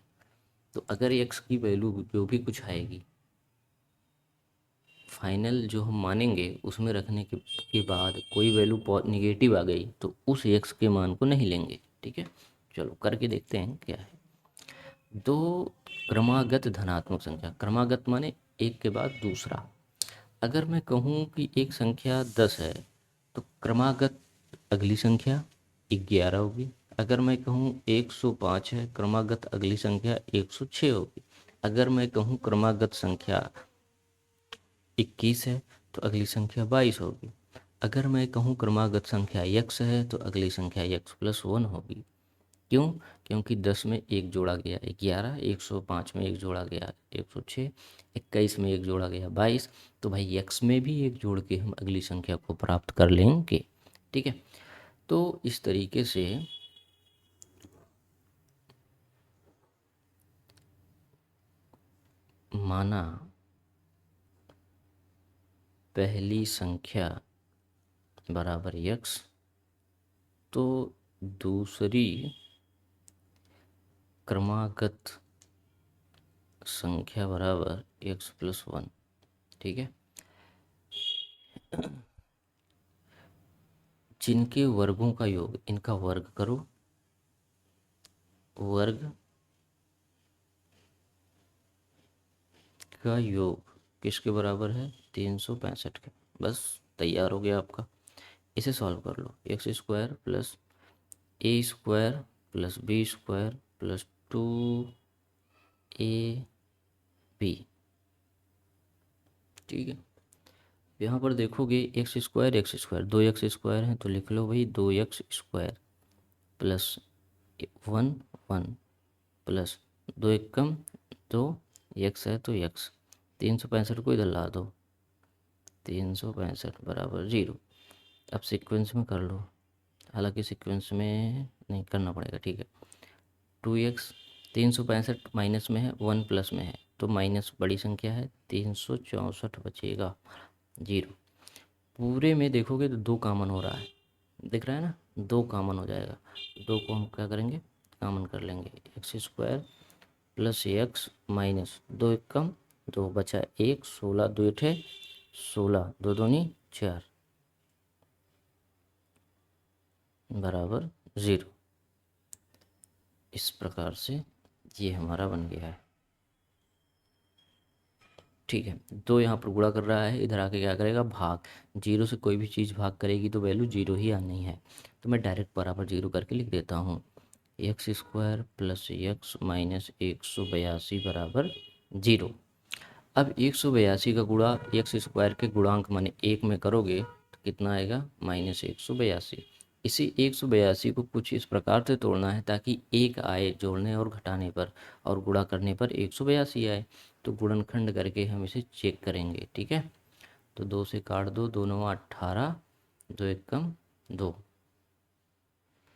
तो अगर एक्स की वैल्यू जो भी कुछ आएगी, फाइनल जो हम मानेंगे उसमें रखने के बाद कोई वैल्यू निगेटिव आ गई तो उस एक्स के मान को नहीं लेंगे। ठीक है, चलो करके देखते हैं क्या है। दो क्रमागत धनात्मक संख्या, क्रमागत माने एक के बाद दूसरा। अगर मैं कहूँ कि एक संख्या 10 है तो क्रमागत अगली संख्या 11 होगी। अगर मैं कहूँ 105 है, क्रमागत अगली संख्या 106 होगी। अगर मैं कहूँ क्रमागत संख्या 21 है तो अगली संख्या 22 होगी। अगर मैं कहूँ क्रमागत संख्या x है तो अगली संख्या x+1 होगी। क्यों? क्योंकि 10 में एक जोड़ा गया 11, 105 में एक जोड़ा गया 106, 21 में एक जोड़ा गया 22, तो भाई x में भी एक जोड़ के हम अगली संख्या को प्राप्त कर लेंगे। ठीक है, तो इस तरीके से माना पहली संख्या बराबर x, तो दूसरी क्रमागत संख्या बराबर x+1। ठीक है, जिनके वर्गों का योग, इनका वर्ग करो, वर्ग का योग किसके बराबर है, 365 के। बस तैयार हो गया आपका। इसे सॉल्व कर लो, x² plus a² plus b² plus 2ab। ठीक है, यहाँ पर देखोगे x² दो x² हैं तो लिख लो भाई 2x² प्लस 1 प्लस 2 एक कम 2, x है तो x, 365 को इधर ला दो, 365 बराबर 0। अब सीक्वेंस में कर लो, हालांकि सीक्वेंस में नहीं करना पड़ेगा। ठीक है, 2x, 365 माइनस में है, 1 प्लस में है, तो माइनस बड़ी संख्या है, 364 बचेगा 0। पूरे में देखोगे तो 2 कॉमन हो रहा है, दिख रहा है ना, 2 कॉमन हो जाएगा। 2 को हम क्या करेंगे, कॉमन कर लेंगे, x² प्लस एक्स माइनस 2 एक कम 2 बचा 1, 16 2 अठे 16, 2 दूनी 4 बराबर 0। इस प्रकार से ये हमारा बन गया है। ठीक है, 2 यहाँ पर गुणा कर रहा है, इधर आके क्या करेगा, भाग। 0 से कोई भी चीज़ भाग करेगी तो वैल्यू 0 ही आनी है, तो मैं डायरेक्ट बराबर 0 करके लिख देता हूँ, x² प्लस एक्स माइनस 182 बराबर 0। अब 182 का गुणा x² के गुणांक माने 1 में करोगे तो कितना आएगा, -182। इसी 182 को कुछ इस प्रकार से तोड़ना है ताकि एक आए जोड़ने और घटाने पर, और गुणा करने पर 182 आए। तो गुणनखंड करके हम इसे चेक करेंगे, ठीक है। तो 2 से काट दो, 2 9 18, 2 1 कम 2,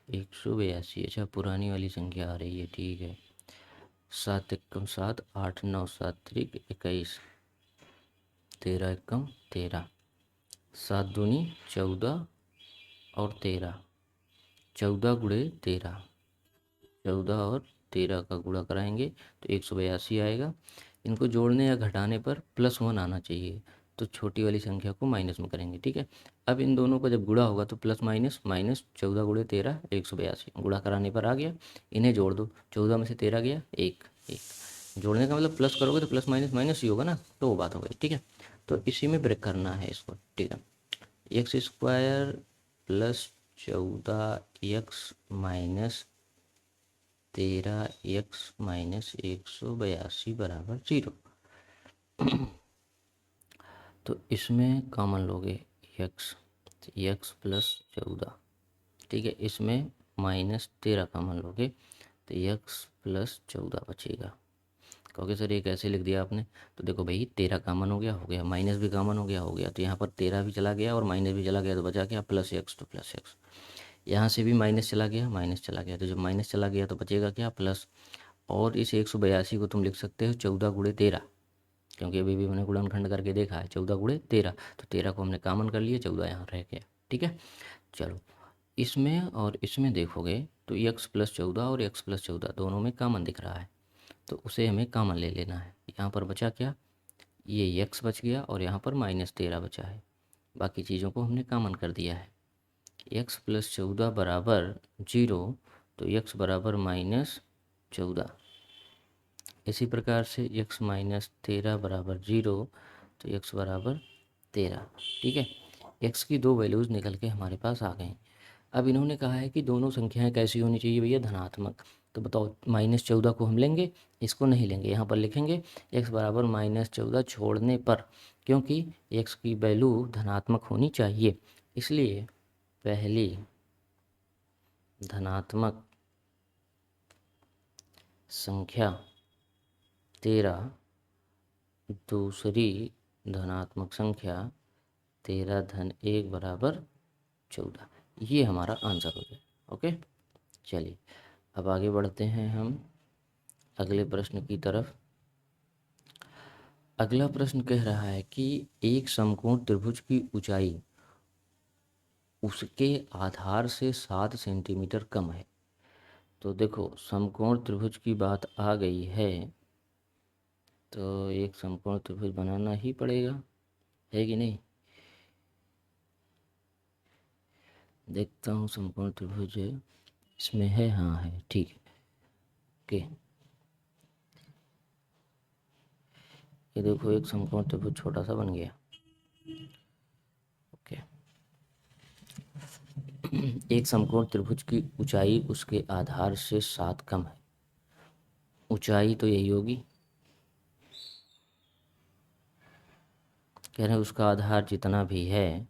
182। अच्छा, पुरानी वाली संख्या आ रही है, ठीक है। 7 1 कम 7, 8 9 7 3 21, 13 1 कम 13, 7 दूनी 14 और 13, 14 गुणे 13, 14 और 13 का गुणा कराएंगे तो 182 आएगा। इनको जोड़ने या घटाने पर +1 आना चाहिए, तो छोटी वाली संख्या को माइनस में करेंगे, ठीक है। अब इन दोनों का जब गुणा होगा तो प्लस माइनस माइनस, 14 गुणे 13 182, गुणा कराने पर आ गया। इन्हें जोड़ दो, 14 में से 13 गया, एक एक, जोड़ने का मतलब प्लस करोगे तो प्लस माइनस माइनस ही होगा ना, तो वो बात हो गई, ठीक है। तो इसी में ब्रेक करना है इसको, ठीक है। X square plus 14 x minus 13 x minus 182 बराबर 0। तो इसमें कॉमन लोगे एक्स, एक्स प्लस 14, ठीक है। इसमें -13 कॉमन लोगे तो एक्स प्लस 14 बचेगा। कहोगे सर ये कैसे लिख दिया आपने? तो देखो भाई, 13 कॉमन हो गया, माइनस भी कॉमन हो गया, तो यहाँ पर 13 भी चला गया और माइनस भी चला गया, तो बचा क्या, प्लस एक्स, तो प्लस एक्स। यहाँ से भी माइनस चला गया, माइनस चला गया, तो जब माइनस चला गया तो बचेगा क्या, प्लस। और इस 182 को तुम लिख सकते हो 14 गुणे 13, क्योंकि अभी भी मैंने गुणनखंड करके देखा है, 14 गुणे 13, तो 13 को हमने कॉमन कर लिया, 14 यहाँ रह गया, ठीक है। चलो, इसमें और इसमें देखोगे तो एक्स प्लस 14 और एक्स प्लस 14 दोनों में कॉमन दिख रहा है, तो उसे हमें कॉमन ले लेना है। यहाँ पर बचा क्या, ये एक्स बच गया और यहाँ पर -13 बचा है, बाकी चीज़ों को हमने कॉमन कर दिया है। एक्स प्लस 14 बराबर 0, तो एक्स बराबर -14। इसी प्रकार से एक्स -13 बराबर 0, तो एक्स बराबर 13, ठीक है। एक्स की दो वैल्यूज़ निकल के हमारे पास आ गई। अब इन्होंने कहा है कि दोनों संख्याएं कैसी होनी चाहिए भैया, धनात्मक। तो बताओ, -14 को हम लेंगे, इसको नहीं लेंगे, यहाँ पर लिखेंगे एक्स बराबर -14 छोड़ने पर, क्योंकि एक्स की वैल्यू धनात्मक होनी चाहिए, इसलिए पहली धनात्मक संख्या 13, दूसरी धनात्मक संख्या 13 धन 1 बराबर 14। ये हमारा आंसर हो गया, ओके। चलिए, अब आगे बढ़ते हैं हम अगले प्रश्न की तरफ। अगला प्रश्न कह रहा है कि एक समकोण त्रिभुज की ऊंचाई उसके आधार से 7 सेंटीमीटर कम है। तो देखो, समकोण त्रिभुज की बात आ गई है, तो एक समकोण त्रिभुज बनाना ही पड़ेगा, है कि नहीं। देखता हूँ समकोण त्रिभुज है, इसमें है, हाँ है, ठीक है, ओके। ये देखो, एक समकोण त्रिभुज छोटा सा बन गया, ओके। एक समकोण त्रिभुज की ऊंचाई उसके आधार से 7 कम है। ऊंचाई तो यही होगी, कह रहे हैं उसका आधार जितना भी है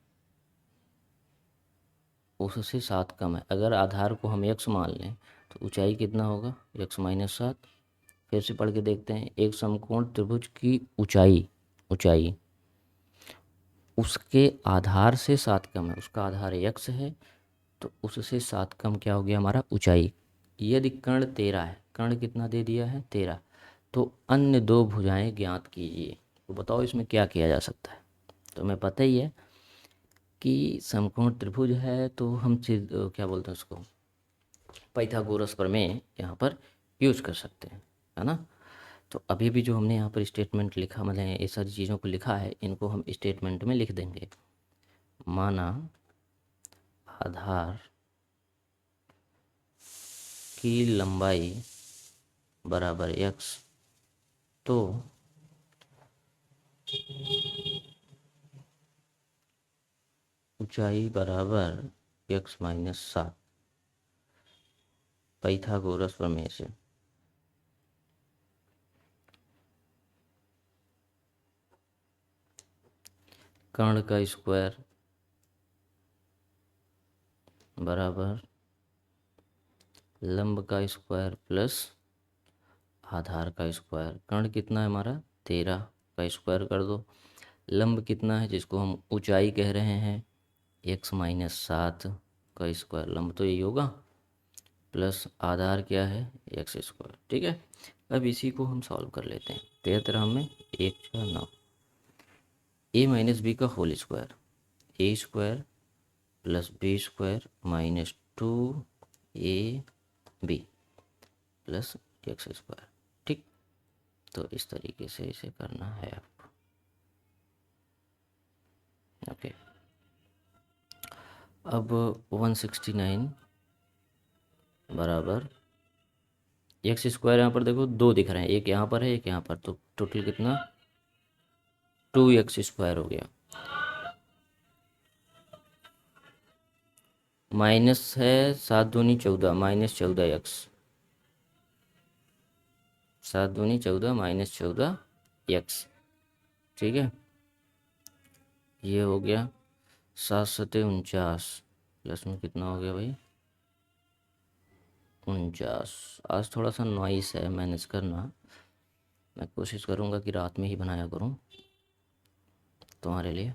उससे 7 कम है। अगर आधार को हम x मान लें तो ऊंचाई कितना होगा, x-7। फिर से पढ़ के देखते हैं, एक समकोण त्रिभुज की ऊंचाई, ऊंचाई उसके आधार से 7 कम है, उसका आधार x है, तो उससे 7 कम क्या हो गया हमारा, ऊंचाई। यदि कर्ण 13 है, कर्ण कितना दे दिया है, 13, तो अन्य दो भुजाएं ज्ञात कीजिए। तो बताओ इसमें क्या किया जा सकता है। तो हमें पता ही है कि समकोण त्रिभुज है, तो हम क्या बोलते हैं उसको, पाइथागोरस प्रमेय यहाँ पर यूज कर सकते हैं, है ना। तो अभी भी जो हमने यहाँ पर स्टेटमेंट लिखा, मतलब ये सारी चीज़ों को लिखा है, इनको हम स्टेटमेंट में लिख देंगे। माना आधार की लंबाई बराबर x, तो ऊंचाई बराबर x-7, पाइथागोरस प्रमेय से। कर्ण का स्क्वायर बराबर लंब का स्क्वायर प्लस आधार का स्क्वायर। कर्ण कितना है हमारा 13 का स्क्वायर कर दो। लंब कितना है जिसको हम ऊंचाई कह रहे हैं x-7 का स्क्वायर, लंब तो यही होगा, प्लस आधार क्या है एक्स स्क्वायर। ठीक है, अब इसी को हम सॉल्व कर लेते हैं। 13 में 1 4 9, ए माइनस बी का whole square, A square plus B square minus 2ab plus X square. ठीक, तो इस तरीके से इसे करना है आपको। ओके, अब 169 बराबर एक्स स्क्वायर, यहाँ पर देखो दो दिख रहे हैं, एक यहाँ पर है एक यहाँ पर, तो टोटल कितना 2x स्क्वायर हो गया। माइनस है 7 दूनी 14 माइनस 14x, 7 दूनी 14 माइनस 14x। ठीक है, ये हो गया 7 7 49, प्लस में कितना हो गया भाई 49। आज थोड़ा सा नॉइस है, मैनेज करना। मैं कोशिश करूँगा कि रात में ही बनाया करूँ तुम्हारे लिए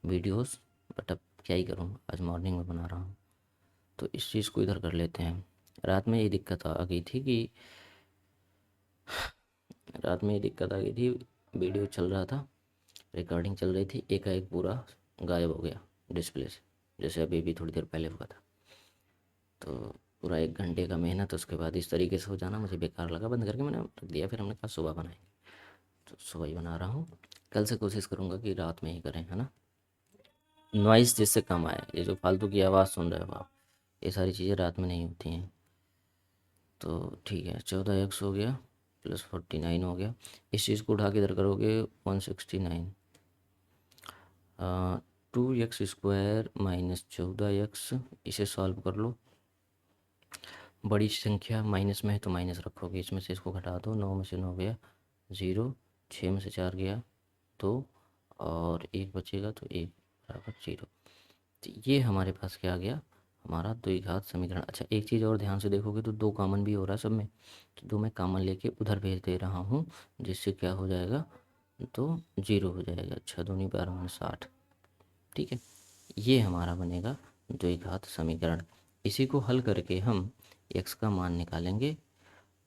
वीडियोस, बट अब क्या ही करूँ, आज मॉर्निंग में बना रहा हूँ। तो इस चीज़ को इधर कर लेते हैं। रात में ये दिक्कत आ गई थी कि वीडियो चल रहा था, रिकॉर्डिंग चल रही थी, एकाएक पूरा गायब हो गया डिस्प्ले से, जैसे अभी भी थोड़ी देर पहले हुआ था। तो पूरा 1 घंटे का मेहनत, उसके बाद इस तरीके से हो जाना मुझे बेकार लगा, बंद करके मैंने रख दिया। फिर हमने कहा सुबह बनाएंगे, तो सुबह ही बना रहा हूँ। कल से कोशिश करूँगा कि रात में ही करें, है ना, नॉइस जिससे कम आए। ये जो फालतू की आवाज़ सुन रहे हो आप, ये सारी चीज़ें रात में नहीं होती हैं। तो ठीक है, 14x हो गया प्लस 49 हो गया। इस चीज़ को उठा के इधर करोगे 169, 2x स्क्वायर माइनस 14x, इसे सॉल्व कर लो। बड़ी संख्या माइनस में है तो माइनस रखोगे, इसमें से इसको घटा दो, 9 में से 9 गया 0, 6 में से 4 गया 2, और 1 बचेगा तो 1 बराबर 0। तो ये हमारे पास क्या आ गया, हमारा द्विघात समीकरण। अच्छा, एक चीज़ और ध्यान से देखोगे तो 2 कॉमन भी हो रहा है सब में, तो 2 मैं कॉमन लेके उधर भेज दे रहा हूँ, जिससे क्या हो जाएगा, तो 0 हो जाएगा। 6 दूनी 12 60। ठीक है, ये हमारा बनेगा द्विघात समीकरण। इसी को हल करके हम x का मान निकालेंगे,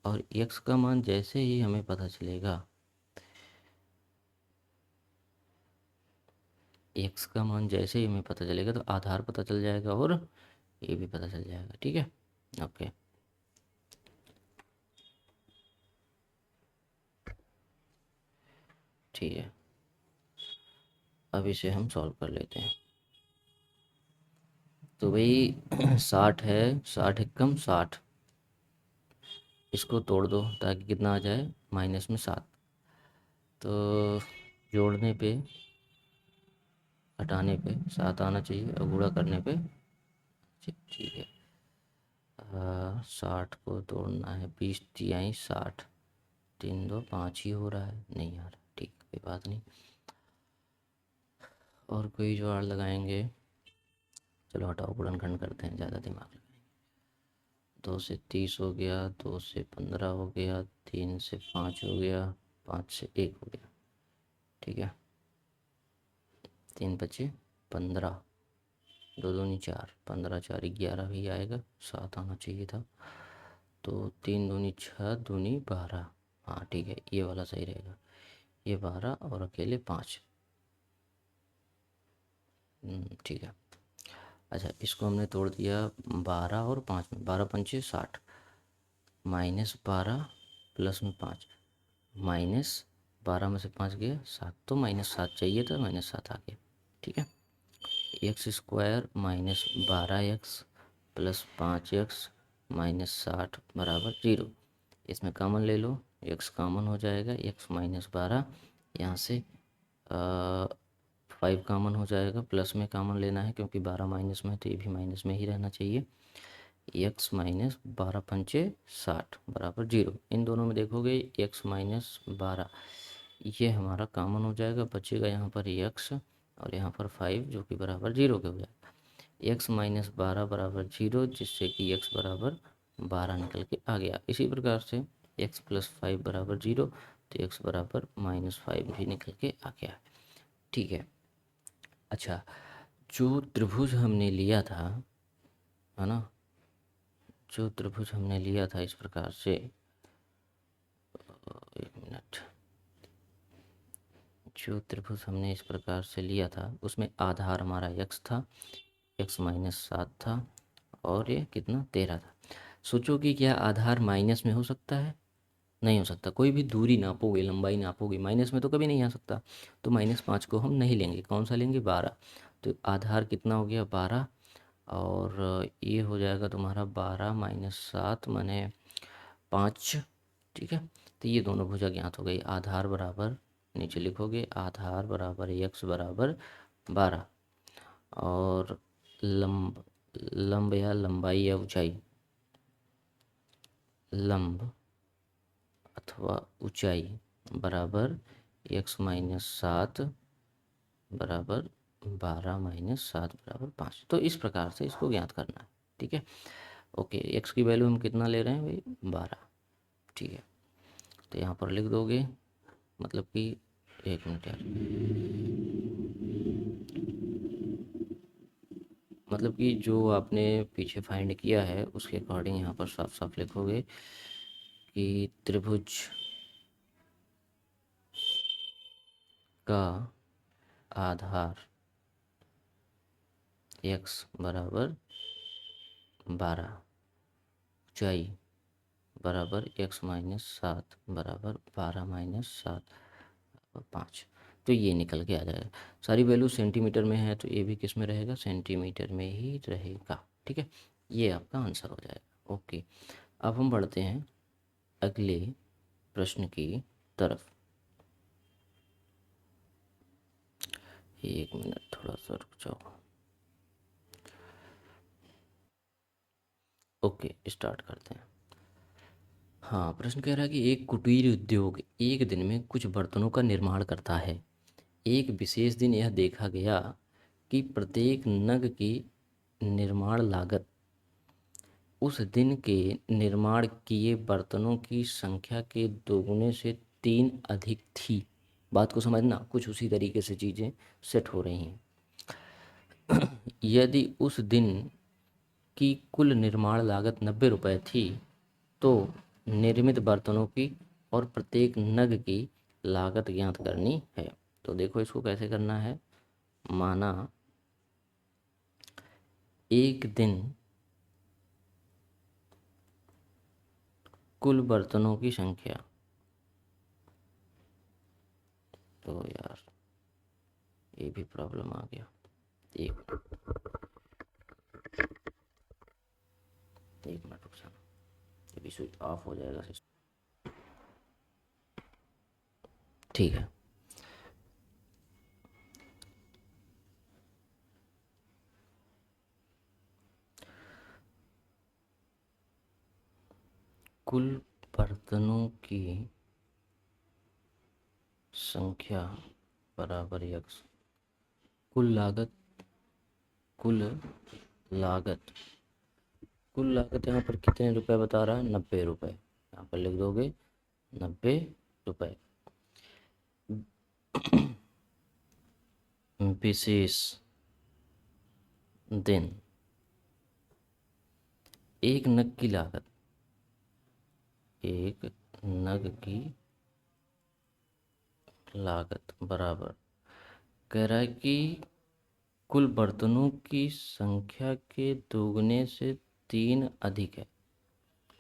और x का मान जैसे ही हमें पता चलेगा, x का मान जैसे ही हमें पता चलेगा तो आधार पता चल जाएगा और ये भी पता चल जाएगा। ठीक है, ओके। ठीक है, अब इसे हम सॉल्व कर लेते हैं। तो भाई 60 है, 60 एकम 60, इसको तोड़ दो ताकि कितना आ जाए माइनस में 7। तो जोड़ने पे घटाने पे 7 आना चाहिए, और गुणा करने पे ठीक है। 60 को तोड़ना है, 20 तिहाई 60, 3 2 5 ही हो रहा है, नहीं यार ठीक, कोई बात नहीं, और कोई जुगाड़ लगाएंगे। चलो हटाओ, गुणनखंड करते हैं, ज़्यादा दिमाग लगाएंगे। 2 से 30 हो गया, 2 से 15 हो गया, 3 से 5 हो गया, 5 से 1 हो गया। ठीक है, 3 बचे 15, 2 दूनी 4, 15 4 11 भी आएगा, 7 आना चाहिए था। तो 3 दूनी 6 दूनी 12, हाँ ठीक है, ये वाला सही रहेगा, ये 12 और अकेले 5। ठीक है। अच्छा, इसको हमने तोड़ दिया 12 और 5 में, 12 पंचे 60, माइनस 12 प्लस में 5, माइनस 12 में से 5 गया 7, तो -7 चाहिए था, -7 आ गया। ठीक है, x square minus 12x plus 5x minus 60 बराबर 0। इसमें कॉमन ले लो, x कॉमन हो जाएगा, x माइनस 12, यहाँ से 5 कॉमन हो जाएगा, प्लस में कॉमन लेना है क्योंकि 12 माइनस में है तो ये भी माइनस में ही रहना चाहिए। x माइनस 12 पंचे 60 बराबर 0। इन दोनों में देखोगे x माइनस 12, ये हमारा कॉमन हो जाएगा, बचेगा यहाँ पर x और यहाँ पर 5 जो कि बराबर 0 के हो जाएगा। x माइनस 12 बराबर 0, जिससे कि x बराबर 12 निकल के आ गया। इसी प्रकार से x प्लस 5 बराबर 0, तो x बराबर -5 भी निकल के आ गया। ठीक है। अच्छा, जो त्रिभुज हमने लिया था, है ना, जो त्रिभुज हमने लिया था इस प्रकार से, एक मिनट, जो त्रिभुज हमने इस प्रकार से लिया था उसमें आधार हमारा x था, x -7 था, और ये कितना 13 था। सोचो कि क्या आधार माइनस में हो सकता है? नहीं हो सकता। कोई भी दूरी नापोगे, लंबाई नापोगे, माइनस में तो कभी नहीं आ सकता। तो -5 को हम नहीं लेंगे, कौन सा लेंगे? 12। तो आधार कितना हो गया? 12। और ये हो जाएगा तुम्हारा 12 -7 माने 5। ठीक है। तो ये दोनों भुजा ज्ञात हो गई। आधार बराबर, नीचे लिखोगे आधार बराबर x बराबर 12, और लंब लंब या लंबाई या ऊंचाई, लंब अथवा ऊंचाई बराबर x-7 बराबर 12 - 7 बराबर 5। तो इस प्रकार से इसको ज्ञात करना है। ठीक है। ओके, x की वैल्यू हम कितना ले रहे हैं भाई? 12। ठीक है। तो यहाँ पर लिख दोगे, मतलब कि, एक मिनट यार, मतलब कि जो आपने पीछे फाइंड किया है उसके अकॉर्डिंग यहाँ पर साफ साफ लिखोगे कि त्रिभुज का आधार x बराबर 12, ऊंचाई बराबर x-7 बराबर 12 - 7 बराबर 5। तो ये निकल के आ जाएगा। सारी वैल्यू सेंटीमीटर में है, तो ये भी किस में रहेगा? सेंटीमीटर में ही रहेगा। ठीक है। ये आपका आंसर हो जाएगा। ओके, अब हम बढ़ते हैं अगले प्रश्न की तरफ। एक मिनट, थोड़ा सा रुक जाओ। ओके, स्टार्ट करते हैं। हाँ, प्रश्न कह रहा है कि एक कुटीर उद्योग एक दिन में कुछ बर्तनों का निर्माण करता है। एक विशेष दिन यह देखा गया कि प्रत्येक नग की निर्माण लागत उस दिन के निर्माण किए बर्तनों की संख्या के दोगुने से 3 अधिक थी। बात को समझना, कुछ उसी तरीके से चीज़ें सेट हो रही हैं। यदि उस दिन की कुल निर्माण लागत 90 रुपये थी, तो निर्मित बर्तनों की और प्रत्येक नग की लागत ज्ञात करनी है। तो देखो इसको कैसे करना है। माना एक दिन कुल बर्तनों की संख्या, तो यार ये भी प्रॉब्लम आ गया। एक एक मिनट रुक जाना, ये भी स्विच ऑफ हो जाएगा सिस्टम। ठीक है। कुल बर्तनों की संख्या बराबर यक्स कुल लागत, कुल लागत, कुल लागत यहाँ पर कितने रुपए बता रहा है? 90 रुपये। यहाँ पर लिख दोगे 90 रुपये। विशेष दिन एक नग की लागत, एक नग की लागत बराबर, कह रहा है कि कुल बर्तनों की संख्या के दोगुने से 3 अधिक है।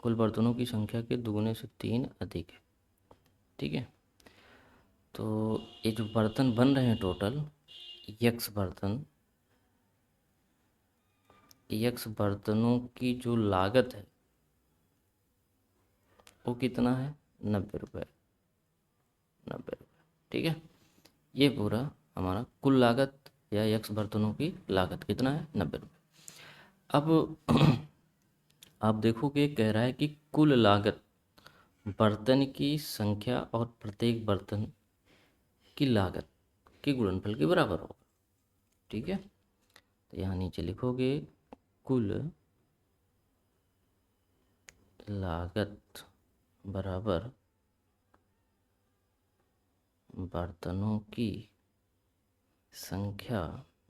कुल बर्तनों की संख्या के दोगुने से 3 अधिक है। ठीक है। तो ये जो बर्तन बन रहे हैं टोटल, यक्स बर्तन, यक्स बर्तनों की जो लागत है वो कितना है? 90 रुपये। 90 रुपये। ठीक है। ये पूरा हमारा कुल लागत या यक्स बर्तनों की लागत कितना है? 90 रुपये। अब आप देखोगे, कह रहा है कि कुल लागत बर्तन की संख्या और प्रत्येक बर्तन की लागत के गुणनफल के बराबर होगा। ठीक है। तो यहाँ नीचे लिखोगे कुल लागत बराबर बर्तनों की संख्या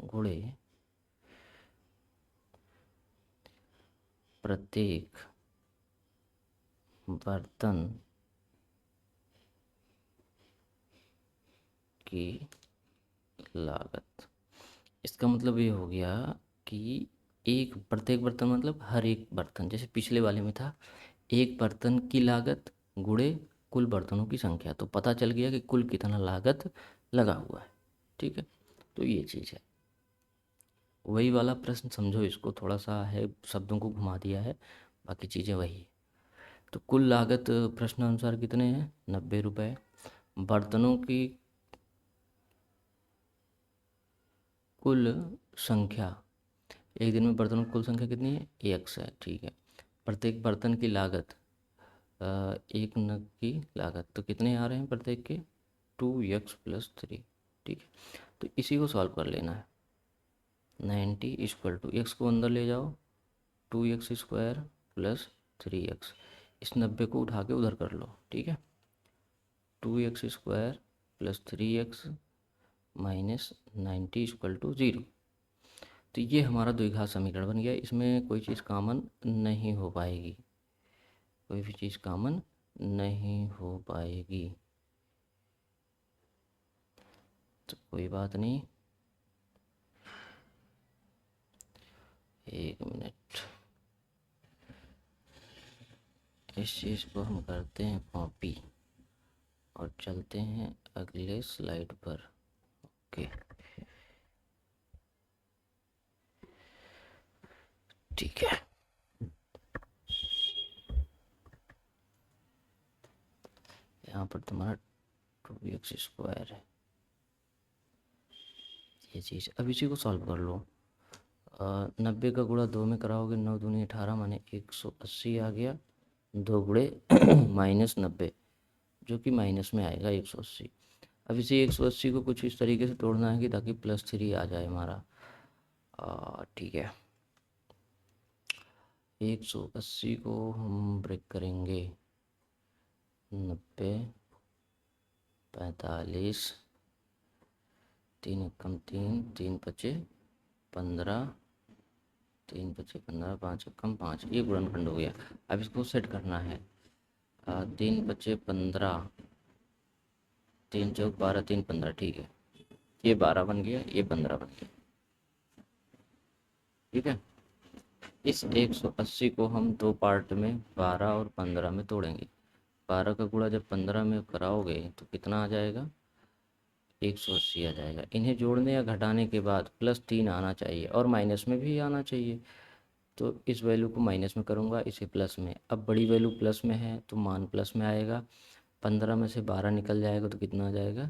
गुणे प्रत्येक बर्तन की लागत। इसका मतलब ये हो गया कि एक प्रत्येक बर्तन मतलब हर एक बर्तन, जैसे पिछले वाले में था एक बर्तन की लागत गुणे कुल बर्तनों की संख्या, तो पता चल गया कि कुल कितना लागत लगा हुआ है। ठीक है, तो ये चीज़ है। वही वाला प्रश्न समझो, इसको थोड़ा सा है शब्दों को घुमा दिया है, बाकी चीज़ें वही है। तो कुल लागत प्रश्न अनुसार कितने हैं, 90 रुपये। बर्तनों की कुल संख्या, एक दिन में बर्तनों की कुल संख्या कितनी है, x है। ठीक है, प्रत्येक बर्तन की लागत, एक नग की लागत, तो कितने आ रहे हैं प्रत्येक के, 2x + 3। ठीक है, तो इसी को सॉल्व कर लेना है। 90 इक्वल टू एक्स को अंदर ले जाओ, 2x² + 3x। इस 90 को उठा के उधर कर लो। ठीक है, 2x² + 3x minus 90 equal to 0। तो ये हमारा द्विघात समीकरण बन गया। इसमें कोई चीज़ कॉमन नहीं हो पाएगी, कोई भी चीज़ कॉमन नहीं हो पाएगी, तो कोई बात नहीं। एक मिनट, इस चीज़ को हम करते हैं कॉपी और चलते हैं अगले स्लाइड पर। ओके, ठीक है। यहाँ पर तुम्हारा 2x² है, ये चीज़। अब इसी को सॉल्व कर लो। 90 का गुणा 2 में कराओगे, 9 दूनी 18 माने 180 आ गया। 2 गुणे -90 जो कि माइनस में आएगा 180। अब इसे 180 को कुछ इस तरीके से तोड़ना है कि ताकि +3 आ जाए हमारा। ठीक है, 180 को हम ब्रेक करेंगे, 90, 45, 3 एकम 3, 3 पचे 15, 3 पचे 15, 5 एकम 5, ये गुणनखंड हो गया। अब इसको सेट करना है। 3 पचे 15, 3 चौक 12, 3 15। ठीक है, ये 12 बन गया, ये 15 बन गया। ठीक है, इस 180 को हम दो पार्ट में 12 और 15 में तोड़ेंगे। 12 का गुणा जब 15 में कराओगे तो कितना आ जाएगा, 180 आ जाएगा। इन्हें जोड़ने या घटाने के बाद +3 आना चाहिए और माइनस में भी आना चाहिए। तो इस वैल्यू को माइनस में करूँगा, इसे प्लस में। अब बड़ी वैल्यू प्लस में है तो मान प्लस में आएगा। 15 में से 12 निकल जाएगा तो कितना आ जाएगा,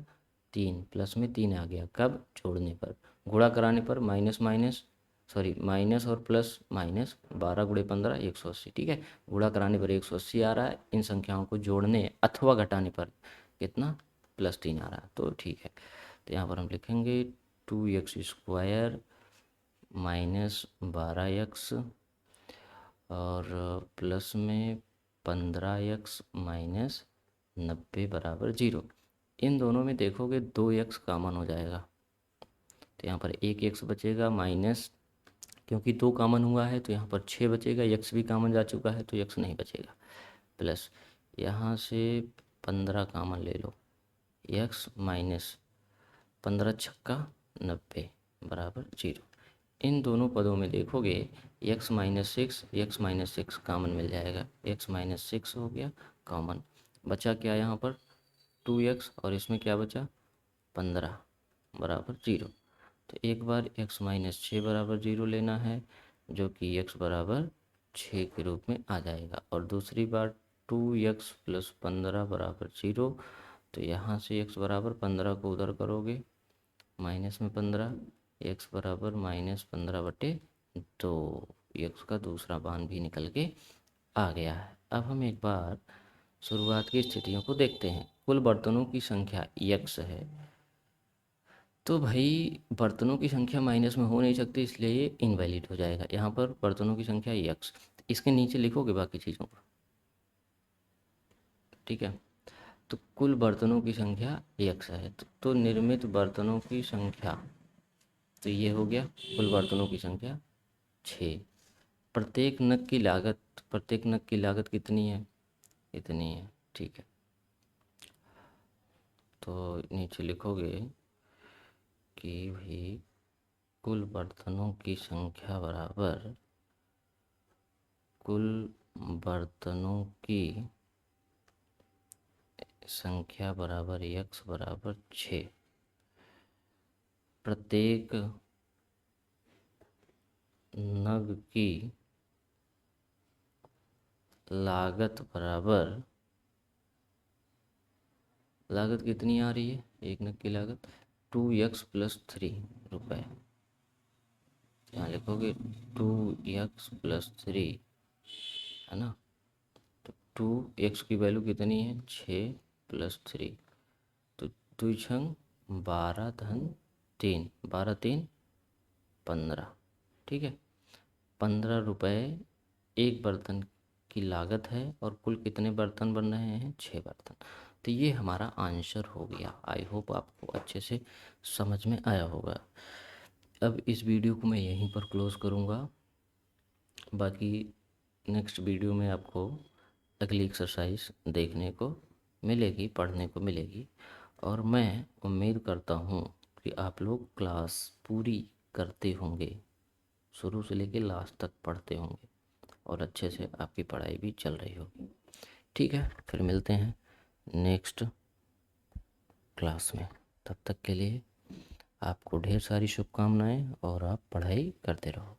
3। प्लस में 3 आ गया, कब, जोड़ने पर। गुणा कराने पर माइनस माइनस, सॉरी माइनस और प्लस माइनस, 12 गुणे 15 180। ठीक है, गुणा कराने पर 180 आ रहा है, इन संख्याओं को जोड़ने अथवा घटाने पर कितना, +3 आ रहा है। तो ठीक है, तो यहाँ पर हम लिखेंगे 2x² -12x और प्लस में 15x -90 बराबर 0। इन दोनों में देखोगे 2x कॉमन हो जाएगा, तो यहाँ पर 1x बचेगा, माइनस क्योंकि 2 कॉमन हुआ है तो यहाँ पर 6 बचेगा, x भी कॉमन जा चुका है तो x नहीं बचेगा, प्लस यहाँ से 15 कॉमन ले लो, x माइनस 15 छक्का 90 बराबर 0। इन दोनों पदों में देखोगे x -6 कॉमन मिल जाएगा, x -6 हो गया कॉमन। बचा क्या यहाँ पर, 2x और इसमें क्या बचा, 15 बराबर 0। तो एक बार x -6 बराबर 0 लेना है, जो कि x बराबर 6 के रूप में आ जाएगा। और दूसरी बार 2x + 15 बराबर 0, तो यहाँ से x बराबर 15 को उधर करोगे, माइनस में 15, x बराबर -15/2, x का दूसरा मान भी निकल के आ गया है। अब हम एक बार शुरुआत की स्थितियों को देखते हैं। कुल बर्तनों की संख्या x है, तो भाई बर्तनों की संख्या माइनस में हो नहीं सकती, इसलिए ये इनवैलिड हो जाएगा। यहाँ पर बर्तनों की संख्या यक्स, इसके नीचे लिखोगे बाकी चीज़ों को, ठीक है। तो कुल बर्तनों की संख्या यक्स है, तो निर्मित बर्तनों की संख्या, तो ये हो गया कुल बर्तनों की संख्या 6। प्रत्येक नग की लागत कितनी है, इतनी है, ठीक है। तो नीचे लिखोगे कि भाई कुल बर्तनों की संख्या बराबर कुल बर्तनों की संख्या बराबर यक्स बराबर 6। प्रत्येक नग की लागत बराबर, लागत कितनी आ रही है, एक नग की लागत 2x+3 रुपये। यहाँ लिखोगे 2x+3, है ना। तो 2x की वैल्यू कितनी है, 6+3, तो 2×12 12×3 15, ठीक है। 15 रुपये एक बर्तन की लागत है, और कुल कितने बर्तन बन रहे हैं, 6 बर्तन। तो ये हमारा आंसर हो गया। आई होप आपको अच्छे से समझ में आया होगा। अब इस वीडियो को मैं यहीं पर क्लोज़ करूँगा। बाकी नेक्स्ट वीडियो में आपको अगली एक्सरसाइज देखने को मिलेगी, पढ़ने को मिलेगी, और मैं उम्मीद करता हूँ कि आप लोग क्लास पूरी करते होंगे, शुरू से लेकर लास्ट तक पढ़ते होंगे, और अच्छे से आपकी पढ़ाई भी चल रही होगी। ठीक है, फिर मिलते हैं नेक्स्ट क्लास में। तब तक के लिए आपको ढेर सारी शुभकामनाएं, और आप पढ़ाई करते रहो।